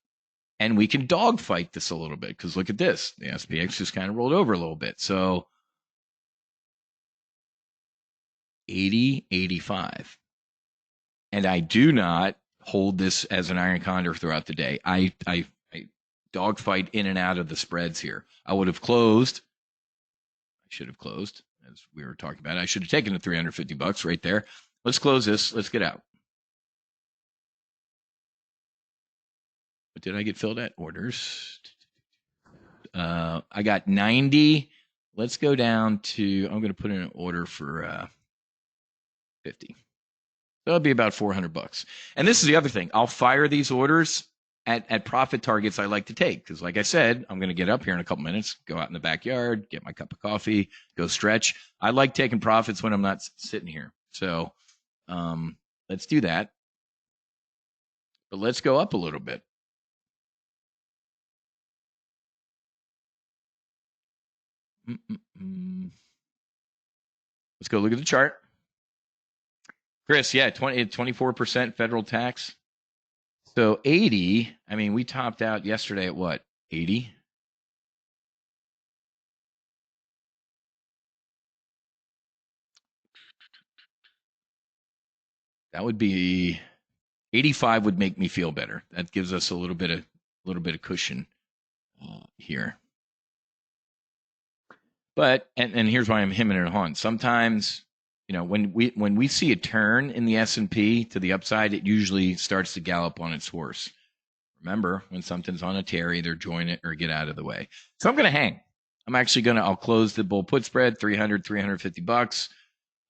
And we can dogfight this a little bit because look at this. The SPX just kind of rolled over a little bit. So 80, 85. And I do not hold this as an iron condor throughout the day. I dogfight in and out of the spreads here. I would have closed. I should have closed, as we were talking about. I should have taken the $350 right there. Let's close this. Let's get out. What did I get filled at? Orders. I got 90. Let's go down to, I'm going to put in an order for 50. So it'll be about $400. And this is the other thing. I'll fire these orders at profit targets I like to take. Because like I said, I'm going to get up here in a couple minutes, go out in the backyard, get my cup of coffee, go stretch. I like taking profits when I'm not sitting here. So let's do that. But let's go up a little bit. Let's go look at the chart. Chris, yeah, 24% federal tax. So 80, I mean, we topped out yesterday at what? 80? That would be 85 would make me feel better. That gives us a little bit of cushion here. But and here's why I'm hemming and hawing. Sometimes, when we see a turn in the S&P to the upside, it usually starts to gallop on its horse. Remember, when something's on a tear, either join it or get out of the way. So I'm going to hang. I'll close the bull put spread, $350.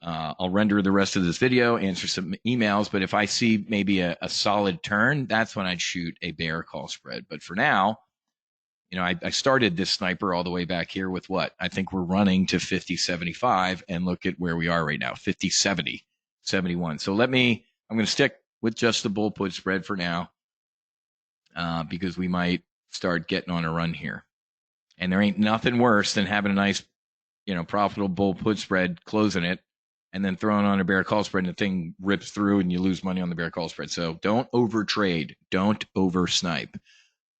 I'll render the rest of this video, answer some emails. But if I see maybe a solid turn, that's when I'd shoot a bear call spread. But for now, I started this sniper all the way back here with what? I think we're running to 50.75, and look at where we are right now, 50.70, 71. So I'm going to stick with just the bull put spread for now, because we might start getting on a run here. And there ain't nothing worse than having a nice, profitable bull put spread, closing it, and then throwing on a bear call spread and the thing rips through and you lose money on the bear call spread. So don't over trade. Don't over snipe.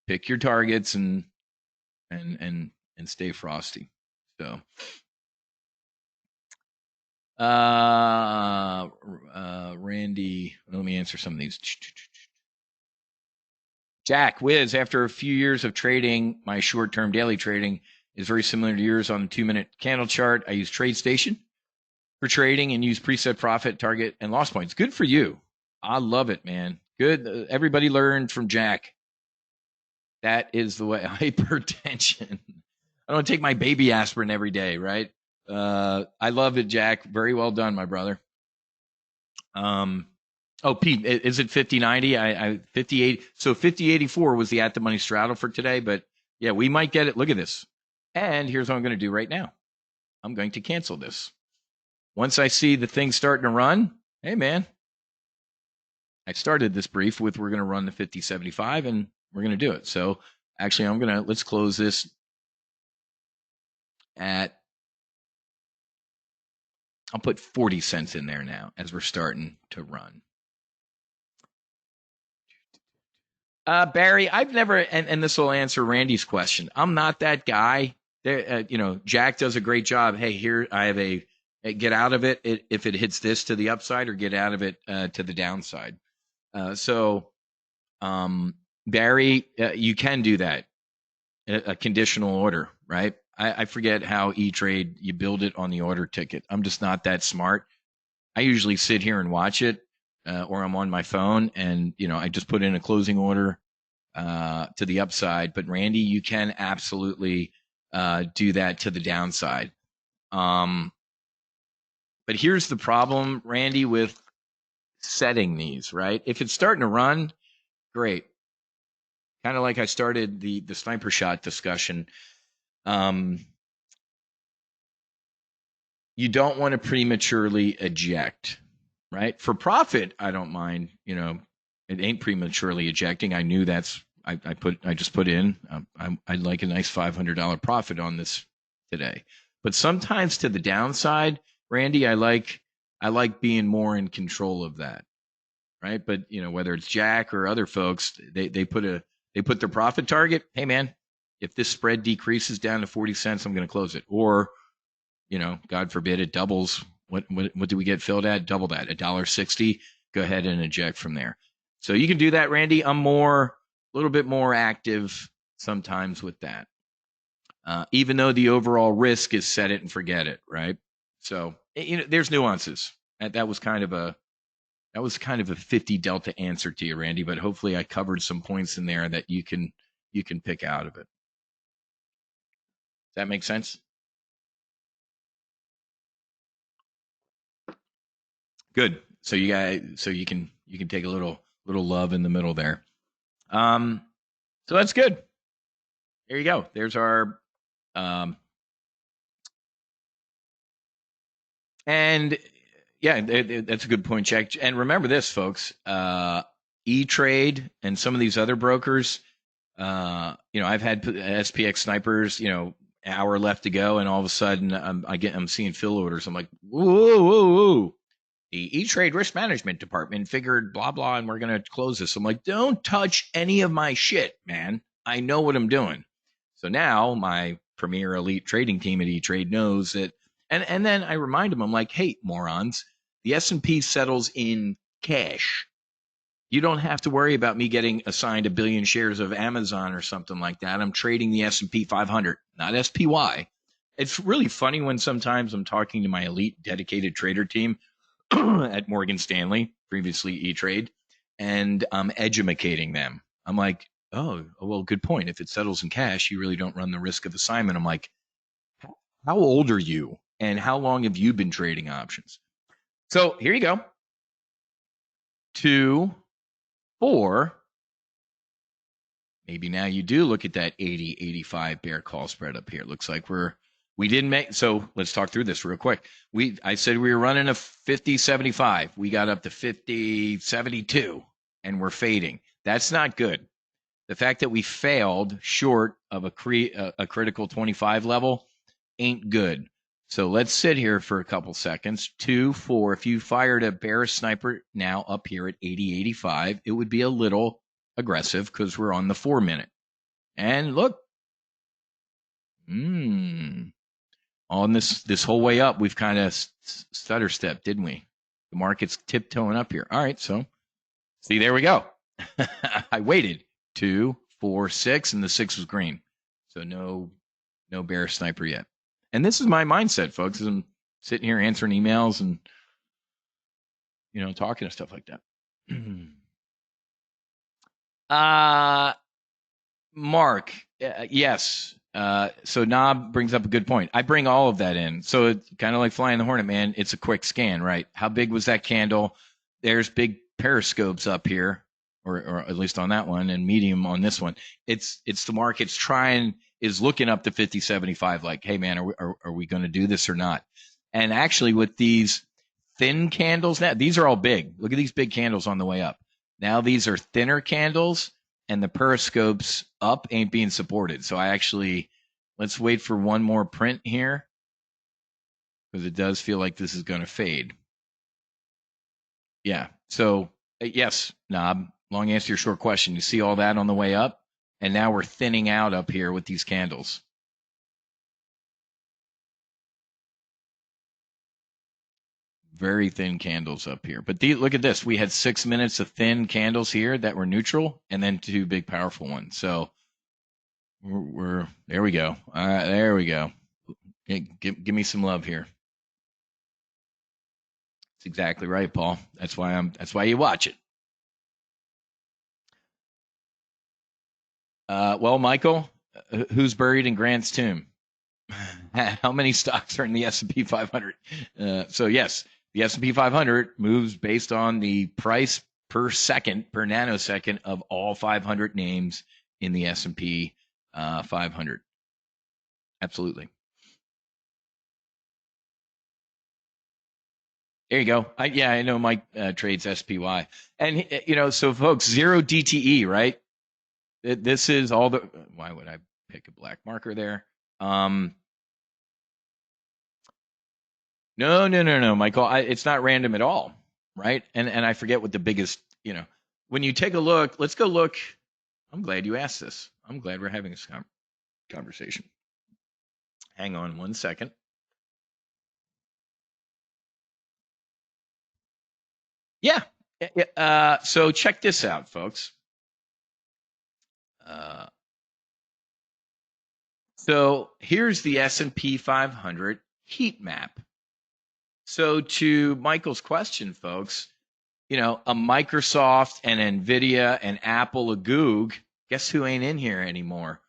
Pick your targets and stay frosty. So Randy, let me answer some of these. Jack, Wiz, after a few years of trading, my short-term daily trading is very similar to yours on the 2-minute candle chart. I use TradeStation for trading and use preset profit, target, and loss points. Good for you. I love it, man. Good. Everybody learned from Jack. That is the way. Hypertension. I don't take my baby aspirin every day, right? I love it, Jack. Very well done, my brother. Oh, Pete, is it 5090? I 58. So 5084 was the at the money straddle for today, but yeah, we might get it. Look at this. And here's what I'm going to do right now. I'm going to cancel this. Once I see the thing starting to run, hey man, I started this brief with we're going to run the 5075 and we're going to do it. So actually let's close this at, I'll put 40 cents in there now as we're starting to run. Barry, I've never, and this will answer Randy's question. I'm not that guy. There, Jack does a great job. Hey, here I have get out of it if it hits this to the upside, or get out of it to the downside. Barry, you can do that. A conditional order, right? I forget how E-Trade, you build it on the order ticket. I'm just not that smart. I usually sit here and watch it. Or I'm on my phone and, I just put in a closing order to the upside. But Randy, you can absolutely do that to the downside. But here's the problem, Randy, with setting these, right? If it's starting to run, great. Kind of like I started the sniper shot discussion. You don't want to prematurely eject. Right? For profit, I don't mind, it ain't prematurely ejecting. I knew I just put in, I'd like a nice $500 profit on this today. But sometimes to the downside, Randy, I like being more in control of that. Right? But, whether it's Jack or other folks, they put their profit target. Hey man, if this spread decreases down to 40 cents, I'm going to close it. Or, God forbid it doubles. What do we get filled at? Double that, $1.60. Go ahead and eject from there. So you can do that, Randy. I'm a little bit more active sometimes with that, even though the overall risk is set it and forget it, right? So there's nuances. That was kind of a 50 delta answer to you, Randy. But hopefully I covered some points in there that you can pick out of it. Does that make sense? Good. So you can take a little love in the middle there. So that's good. There you go. There's our and yeah, that's a good point, Jack. And remember this, folks. E-Trade and some of these other brokers. I've had SPX snipers. Hour left to go, and all of a sudden I'm seeing fill orders. I'm like, whoa. The E-Trade Risk Management Department figured blah, blah, and we're going to close this. I'm like, don't touch any of my shit, man. I know what I'm doing. So now my premier elite trading team at E-Trade knows that. And then I remind them, I'm like, hey, morons, the S&P settles in cash. You don't have to worry about me getting assigned 1 billion shares of Amazon or something like that. I'm trading the S&P 500, not SPY. It's really funny when sometimes I'm talking to my elite dedicated trader team at Morgan Stanley, previously E-Trade, and I'm edumacating them. I'm like, oh, well, good point. If it settles in cash, you really don't run the risk of assignment. I'm like, how old are you? And how long have you been trading options? So here you go. 2, 4. Maybe now you do look at that 80, 85 bear call spread up here. It looks like we didn't make, so let's talk through this real quick. I said we were running a 50.75. We got up to 50.72 and we're fading. That's not good. The fact that we failed short of a critical 25 level ain't good. So let's sit here for a couple seconds. 2, 4. If you fired a bearish sniper now up here at 80.85, it would be a little aggressive because we're on the 4-minute. And look, on this whole way up, we've kind of stutter stepped, didn't we? The market's tiptoeing up here. All right, so see, there we go. I waited 2, 4, 6, and the 6 was green. So no bear sniper yet. And this is my mindset, folks. As I'm sitting here answering emails and talking and stuff like that. Mark, yes. So Knob brings up a good point. I bring all of that in. So it's kind of like flying the Hornet, man. It's a quick scan, right? How big was that candle? There's big periscopes up here, or at least on that one, and medium on this one. It's the market's is looking up to 50.75, like, hey man, are we going to do this or not? And actually, with these thin candles now, these are all big. Look at these big candles on the way up. Now these are thinner candles, and the periscopes up ain't being supported. So let's wait for one more print here, because it does feel like this is going to fade. Yeah. So yes, Knob, long answer to your short question. You see all that on the way up, and now we're thinning out up here with these candles. Very thin candles up here. But look at this. We had 6 minutes of thin candles here that were neutral, and then 2 big powerful ones. So we're there we go. All right, there we go. Give me some love here. That's exactly right, Paul. That's why you watch it. Well, Michael, who's buried in Grant's tomb? How many stocks are in the S&P 500? So yes, the S&P 500 moves based on the price per nanosecond of all 500 names in the S&P 500. Absolutely. There you go. I know Mike trades SPY. And, so folks, 0 DTE, right? This is all the, why would I pick a black marker there? No, Michael. It's not random at all, right? And I forget what the biggest, when you take a look, let's go look. I'm glad you asked this. I'm glad we're having this conversation. Hang on one second. Yeah. So check this out, folks. So here's the S&P 500 heat map. So to Michael's question, folks, a Microsoft and NVIDIA and Apple, a Goog, guess who ain't in here anymore?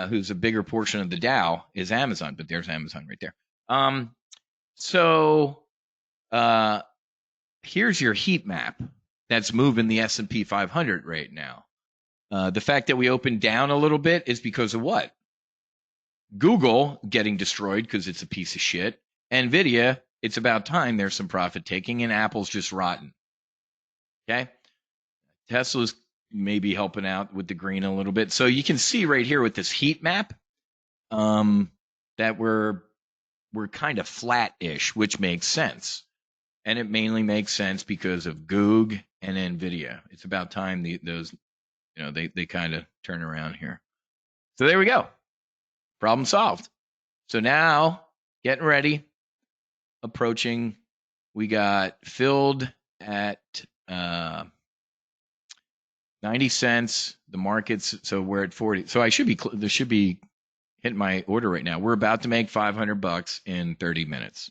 Who's a bigger portion of the Dow is Amazon, but there's Amazon right there. So here's your heat map that's moving the S&P 500 right now. The fact that we opened down a little bit is because of what? Google getting destroyed because it's a piece of shit. NVIDIA, it's about time there's some profit taking, and Apple's just rotten. Okay? Tesla's maybe helping out with the green a little bit. So you can see right here with this heat map that we're kind of flat-ish, which makes sense. And it mainly makes sense because of Goog and NVIDIA. It's about time those, they kind of turn around here. So there we go. Problem solved. So now, getting ready, approaching. We got filled at 90 cents. The markets, so we're at 40. So this should be hitting my order right now. We're about to make $500 in 30 minutes.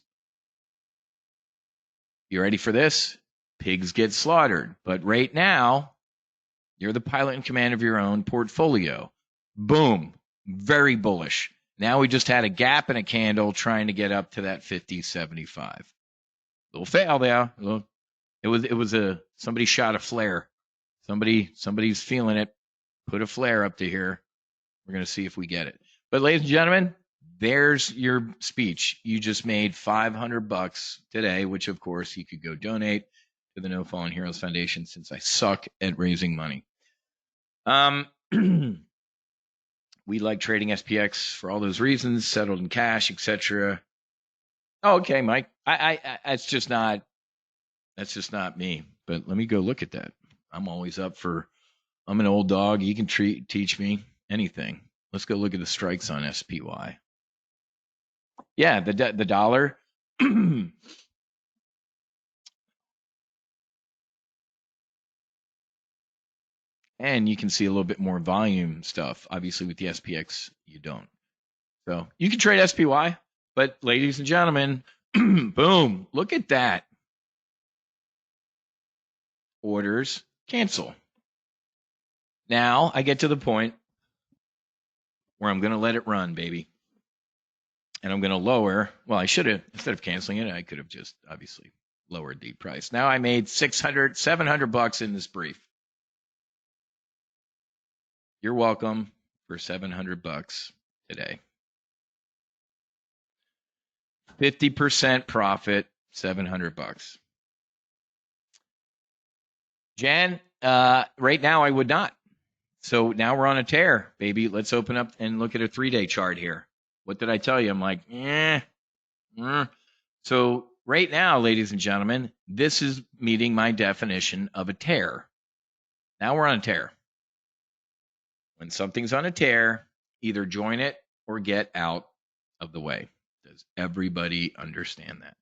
You ready for this? Pigs get slaughtered. But right now, you're the pilot in command of your own portfolio. Boom. Very bullish. Now we just had a gap and a candle trying to get up to that 50.75. Little fail there. It was somebody shot a flare. Somebody's feeling it. Put a flare up to here. We're going to see if we get it. But ladies and gentlemen, there's your speech. You just made $500 today, which of course you could go donate to the No Fallen Heroes Foundation, since I suck at raising money. We like trading SPX for all those reasons, settled in cash, etc. Oh, okay, Mike. That's just not me. But let me go look at that. I'm always up for. I'm an old dog. You can teach me anything. Let's go look at the strikes on SPY. Yeah, the dollar. And you can see a little bit more volume stuff. Obviously, with the SPX, you don't. So you can trade SPY, but ladies and gentlemen, boom, look at that. Orders cancel. Now I get to the point where I'm going to let it run, baby. And I'm going to lower. Well, I should have, instead of canceling it, I could have just obviously lowered the price. Now I made 600, 700 bucks in this brief. You're welcome for 700 bucks today. 50% profit, 700 bucks. Jan, right now I would not. So now we're on a tear, baby. Let's open up and look at a 3-day chart here. What did I tell you? I'm like, So right now, ladies and gentlemen, this is meeting my definition of a tear. Now we're on a tear. When something's on a tear, either join it or get out of the way. Does everybody understand that?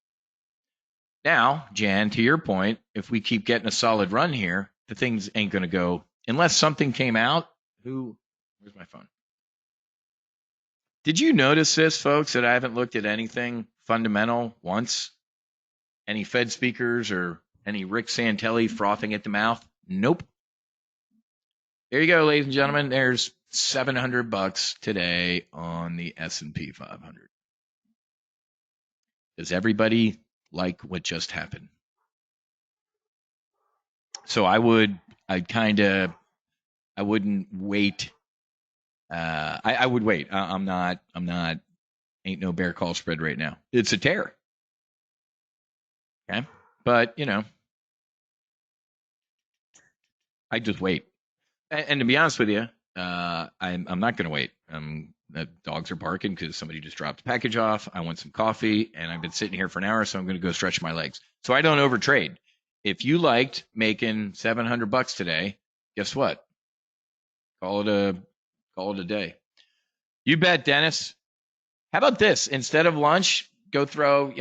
Now, Jan, to your point, if we keep getting a solid run here, the things ain't going to go unless something came out. Where's my phone? Did you notice this, folks, that I haven't looked at anything fundamental once? Any Fed speakers or any Rick Santelli frothing at the mouth? Nope. There you go, ladies and gentlemen. There's 700 bucks today on the S&P 500. Does everybody like what just happened? So I wouldn't wait. I would wait. I'm not, ain't no bear call spread right now. It's a tear. Okay. But, I just wait. And to be honest with you, I'm not going to wait. The dogs are barking because somebody just dropped a package off. I want some coffee, and I've been sitting here for an hour, so I'm going to go stretch my legs. So I don't overtrade. If you liked making 700 bucks today, guess what? Call it a day. You bet, Dennis. How about this? Instead of lunch, go throw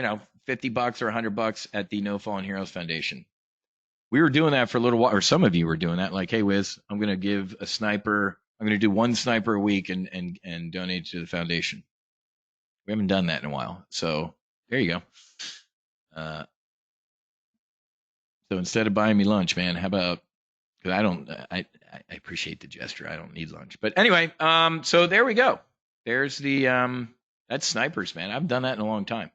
50 bucks or 100 bucks at the No Fallen Heroes Foundation. We were doing that for a little while, or some of you were doing that. Like, hey, Wiz, I'm going to give a sniper. I'm going to do one sniper a week and donate to the foundation. We haven't done that in a while, so there you go. So instead of buying me lunch, man, how about? Because I appreciate the gesture. I don't need lunch, but anyway, so there we go. There's the that's snipers, man. I've done that in a long time.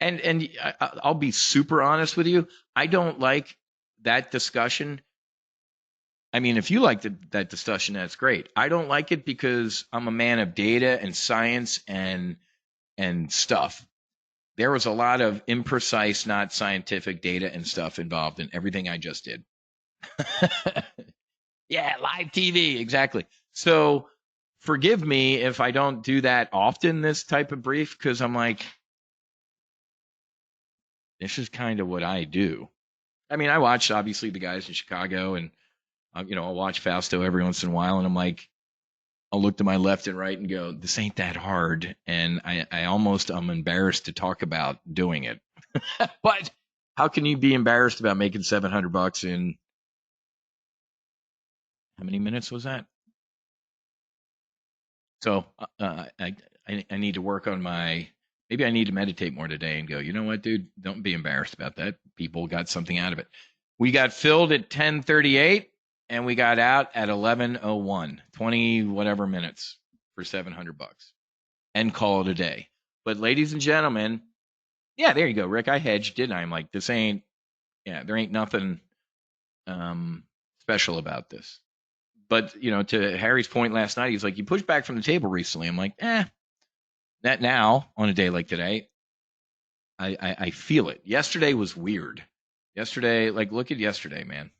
And I'll be super honest with you. I don't like that discussion. I mean, if you like that discussion, that's great. I don't like it because I'm a man of data and science and stuff. There was a lot of imprecise, not scientific data and stuff involved in everything I just did. Yeah, live TV, exactly. So forgive me if I don't do that often, this type of brief, because I'm like, this is kind of what I do. I mean, I watch obviously the guys in Chicago, and I'll watch Fausto every once in a while, and I'm like, I'll look to my left and right and go, this ain't that hard, and I'm embarrassed to talk about doing it. But how can you be embarrassed about making 700 bucks in how many minutes was that? So I need to work on maybe I need to meditate more today and go, you know what, dude, don't be embarrassed about that. People got something out of it. We got filled at 10:38 and we got out at 11:01, 20 whatever minutes for 700 bucks and call it a day. But ladies and gentlemen, yeah, there you go, Rick. I hedged, didn't I? I'm like, there ain't nothing special about this. But, to Harry's point last night, he's like, you pushed back from the table recently. I'm like, that now on a day like today, I feel it. Yesterday was weird. Yesterday, like, look at yesterday, man.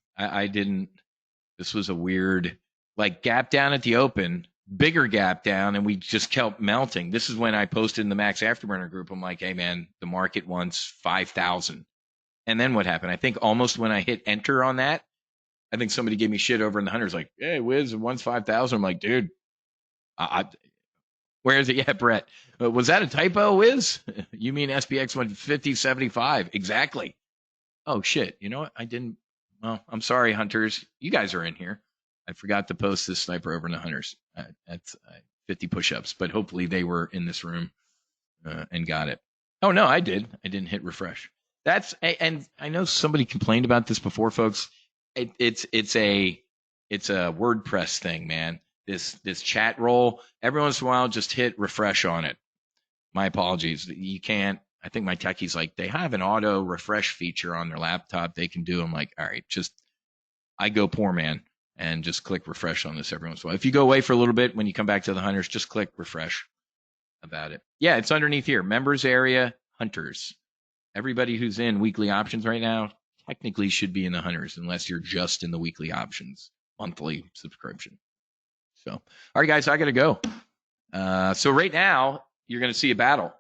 This was a weird, like, gap down at the open, bigger gap down, and we just kept melting. This is when I posted in the Max Afterburner group. I'm like, hey, man, the market wants 5,000. And then what happened? I think almost when I hit enter on that, I think somebody gave me shit over in the hundreds, like, hey, Wiz, one's 5,000. I'm like, dude, Where is it? Yeah, Brett. Was that a typo, Wiz? You mean SPX went 50.75? Exactly. Oh, shit. You know what? I didn't. Well, I'm sorry, hunters. You guys are in here. I forgot to post this sniper over in the hunters at 50 push ups, but hopefully they were in this room and got it. Oh, no, I did. I didn't hit refresh. And I know somebody complained about this before, folks. It's a WordPress thing, man. This chat roll. Every once in a while, just hit refresh on it. My apologies. You can't. I think my techie's like, they have an auto refresh feature on their laptop. They can do. I'm like, all right, I go poor man and just click refresh on this every once in a while. If you go away for a little bit, when you come back to the hunters, just click refresh about it. Yeah, it's underneath here. Members area, hunters. Everybody who's in weekly options right now technically should be in the hunters unless you're just in the weekly options monthly subscription. So, all right, guys, I got to go. So right now, you're going to see a battle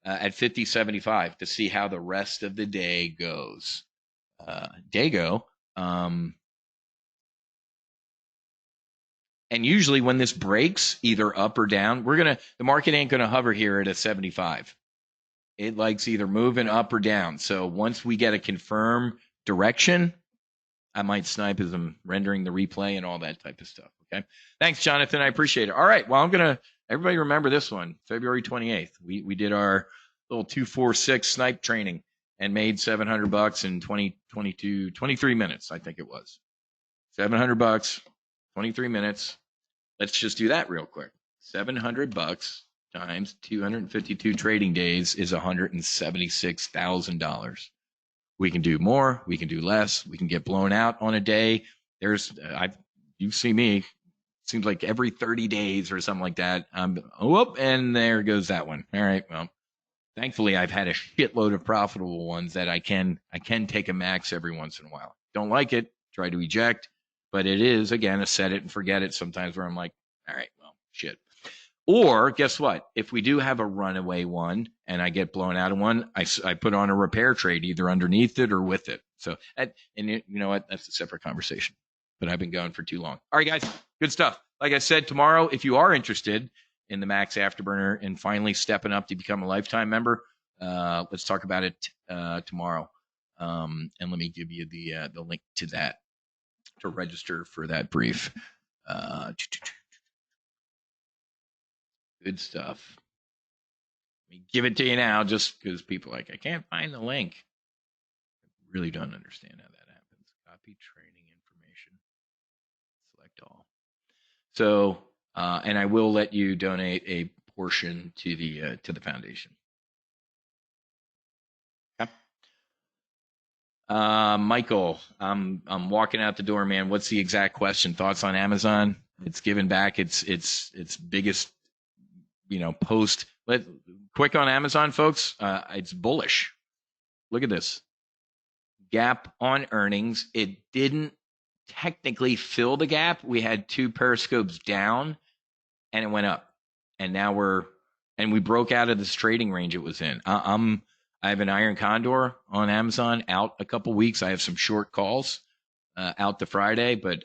at 50.75 to see how the rest of the day goes. Dago. And usually when this breaks, either up or down, the market ain't going to hover here at a 75. It likes either moving up or down. So once we get a confirmed direction, I might snipe as I'm rendering the replay and all that type of stuff. Okay. Thanks, Jonathan. I appreciate it. All right. Well, everybody remember this one, February 28th. We did our little 246 snipe training and made $700 in 23 minutes. I think it was $700, 23 minutes. Let's just do that real quick. $700 times 252 trading days is $176,000. We can do more. We can do less. We can get blown out on a day. You see me. Seems like every 30 days or something like that. And there goes that one. All right. Well, thankfully, I've had a shitload of profitable ones that I can take a max every once in a while. Don't like it. Try to eject. But it is, again, a set it and forget it sometimes where I'm like, all right, well, shit. Or guess what? If we do have a runaway one and I get blown out of one, I put on a repair trade either underneath it or with it. So, and you know what? That's a separate conversation. But I've been going for too long. All right, guys, good stuff. Like I said, tomorrow, if you are interested in the Max Afterburner and finally stepping up to become a lifetime member, let's talk about it tomorrow. And let me give you the link to that to register for that brief. Good stuff. Let me give it to you now just because people are like, I can't find the link. I really don't understand how that happens. Copy training information. Select all. So, and I will let you donate a portion to the foundation. Okay. Michael, I'm walking out the door, man. What's the exact question? Thoughts on Amazon? It's given back its biggest, post. Quick on Amazon, folks. It's bullish. Look at this gap on earnings. It didn't technically fill the gap. We had two periscopes down, and it went up, and now we broke out of this trading range it was in. I have an iron condor on Amazon out a couple weeks. I have some short calls out to Friday, but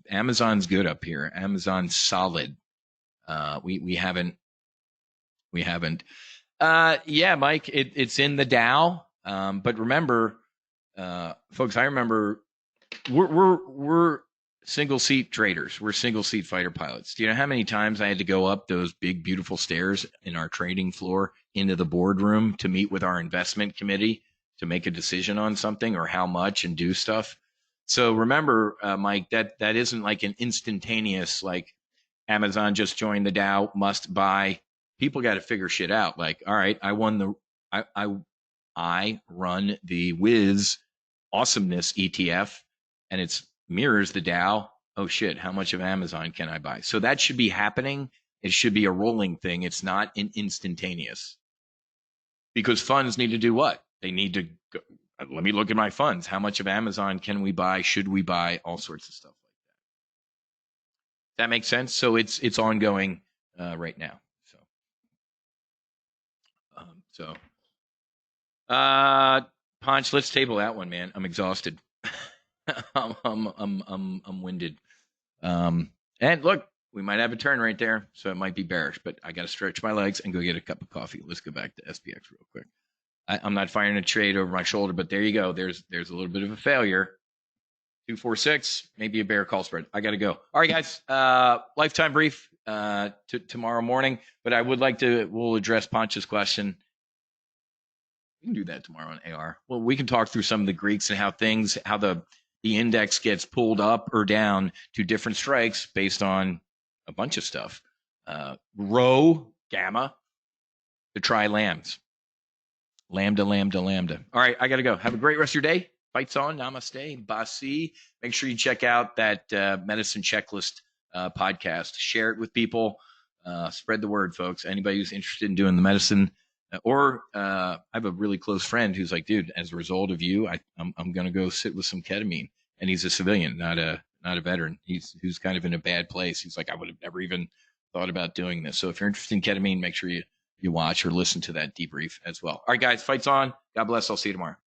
Amazon's good up here. Amazon's solid. We haven't. Yeah, Mike, it's in the Dow. But remember, folks, I remember we're single seat traders. We're single seat fighter pilots. Do you know how many times I had to go up those big, beautiful stairs in our trading floor into the boardroom to meet with our investment committee to make a decision on something or how much and do stuff? So remember, Mike, that isn't like an instantaneous, like Amazon just joined the Dow, must buy. People got to figure shit out. Like, all right, I run the Wiz Awesomeness ETF, and it mirrors the Dow. Oh shit, how much of Amazon can I buy? So that should be happening. It should be a rolling thing. It's not an instantaneous. Because funds need to do what? They need to go, let me look at my funds. How much of Amazon can we buy? Should we buy? All sorts of stuff like that. That makes sense. So it's ongoing right now. Ponch, let's table that one, man. I'm exhausted. I'm winded. And look, We might have a turn right there, so it might be bearish, but I got to stretch my legs and go get a cup of coffee. Let's go back to SPX real quick. I'm not firing a trade over my shoulder, but there you go. There's a little bit of a failure. 246, maybe a bear call spread. I got to go. All right, guys. Lifetime brief tomorrow morning, but I would like to. We'll address Poncha's question. We can do that tomorrow on AR. Well, we can talk through some of the Greeks and how the index gets pulled up or down to different strikes based on a bunch of stuff. Rho, gamma, to try lambs. Lambda. All right, I got to go. Have a great rest of your day. Fights on. Namaste. Basi. Make sure you check out that medicine checklist podcast. Share it with people. Spread the word, folks. Anybody who's interested in doing the medicine, or I have a really close friend who's like, dude, as a result of you, I'm going to go sit with some ketamine. And he's a civilian, not a veteran. Who's kind of in a bad place. He's like, I would have never even thought about doing this. So if you're interested in ketamine, make sure you watch or listen to that debrief as well. All right, guys, fights on. God bless. I'll see you tomorrow.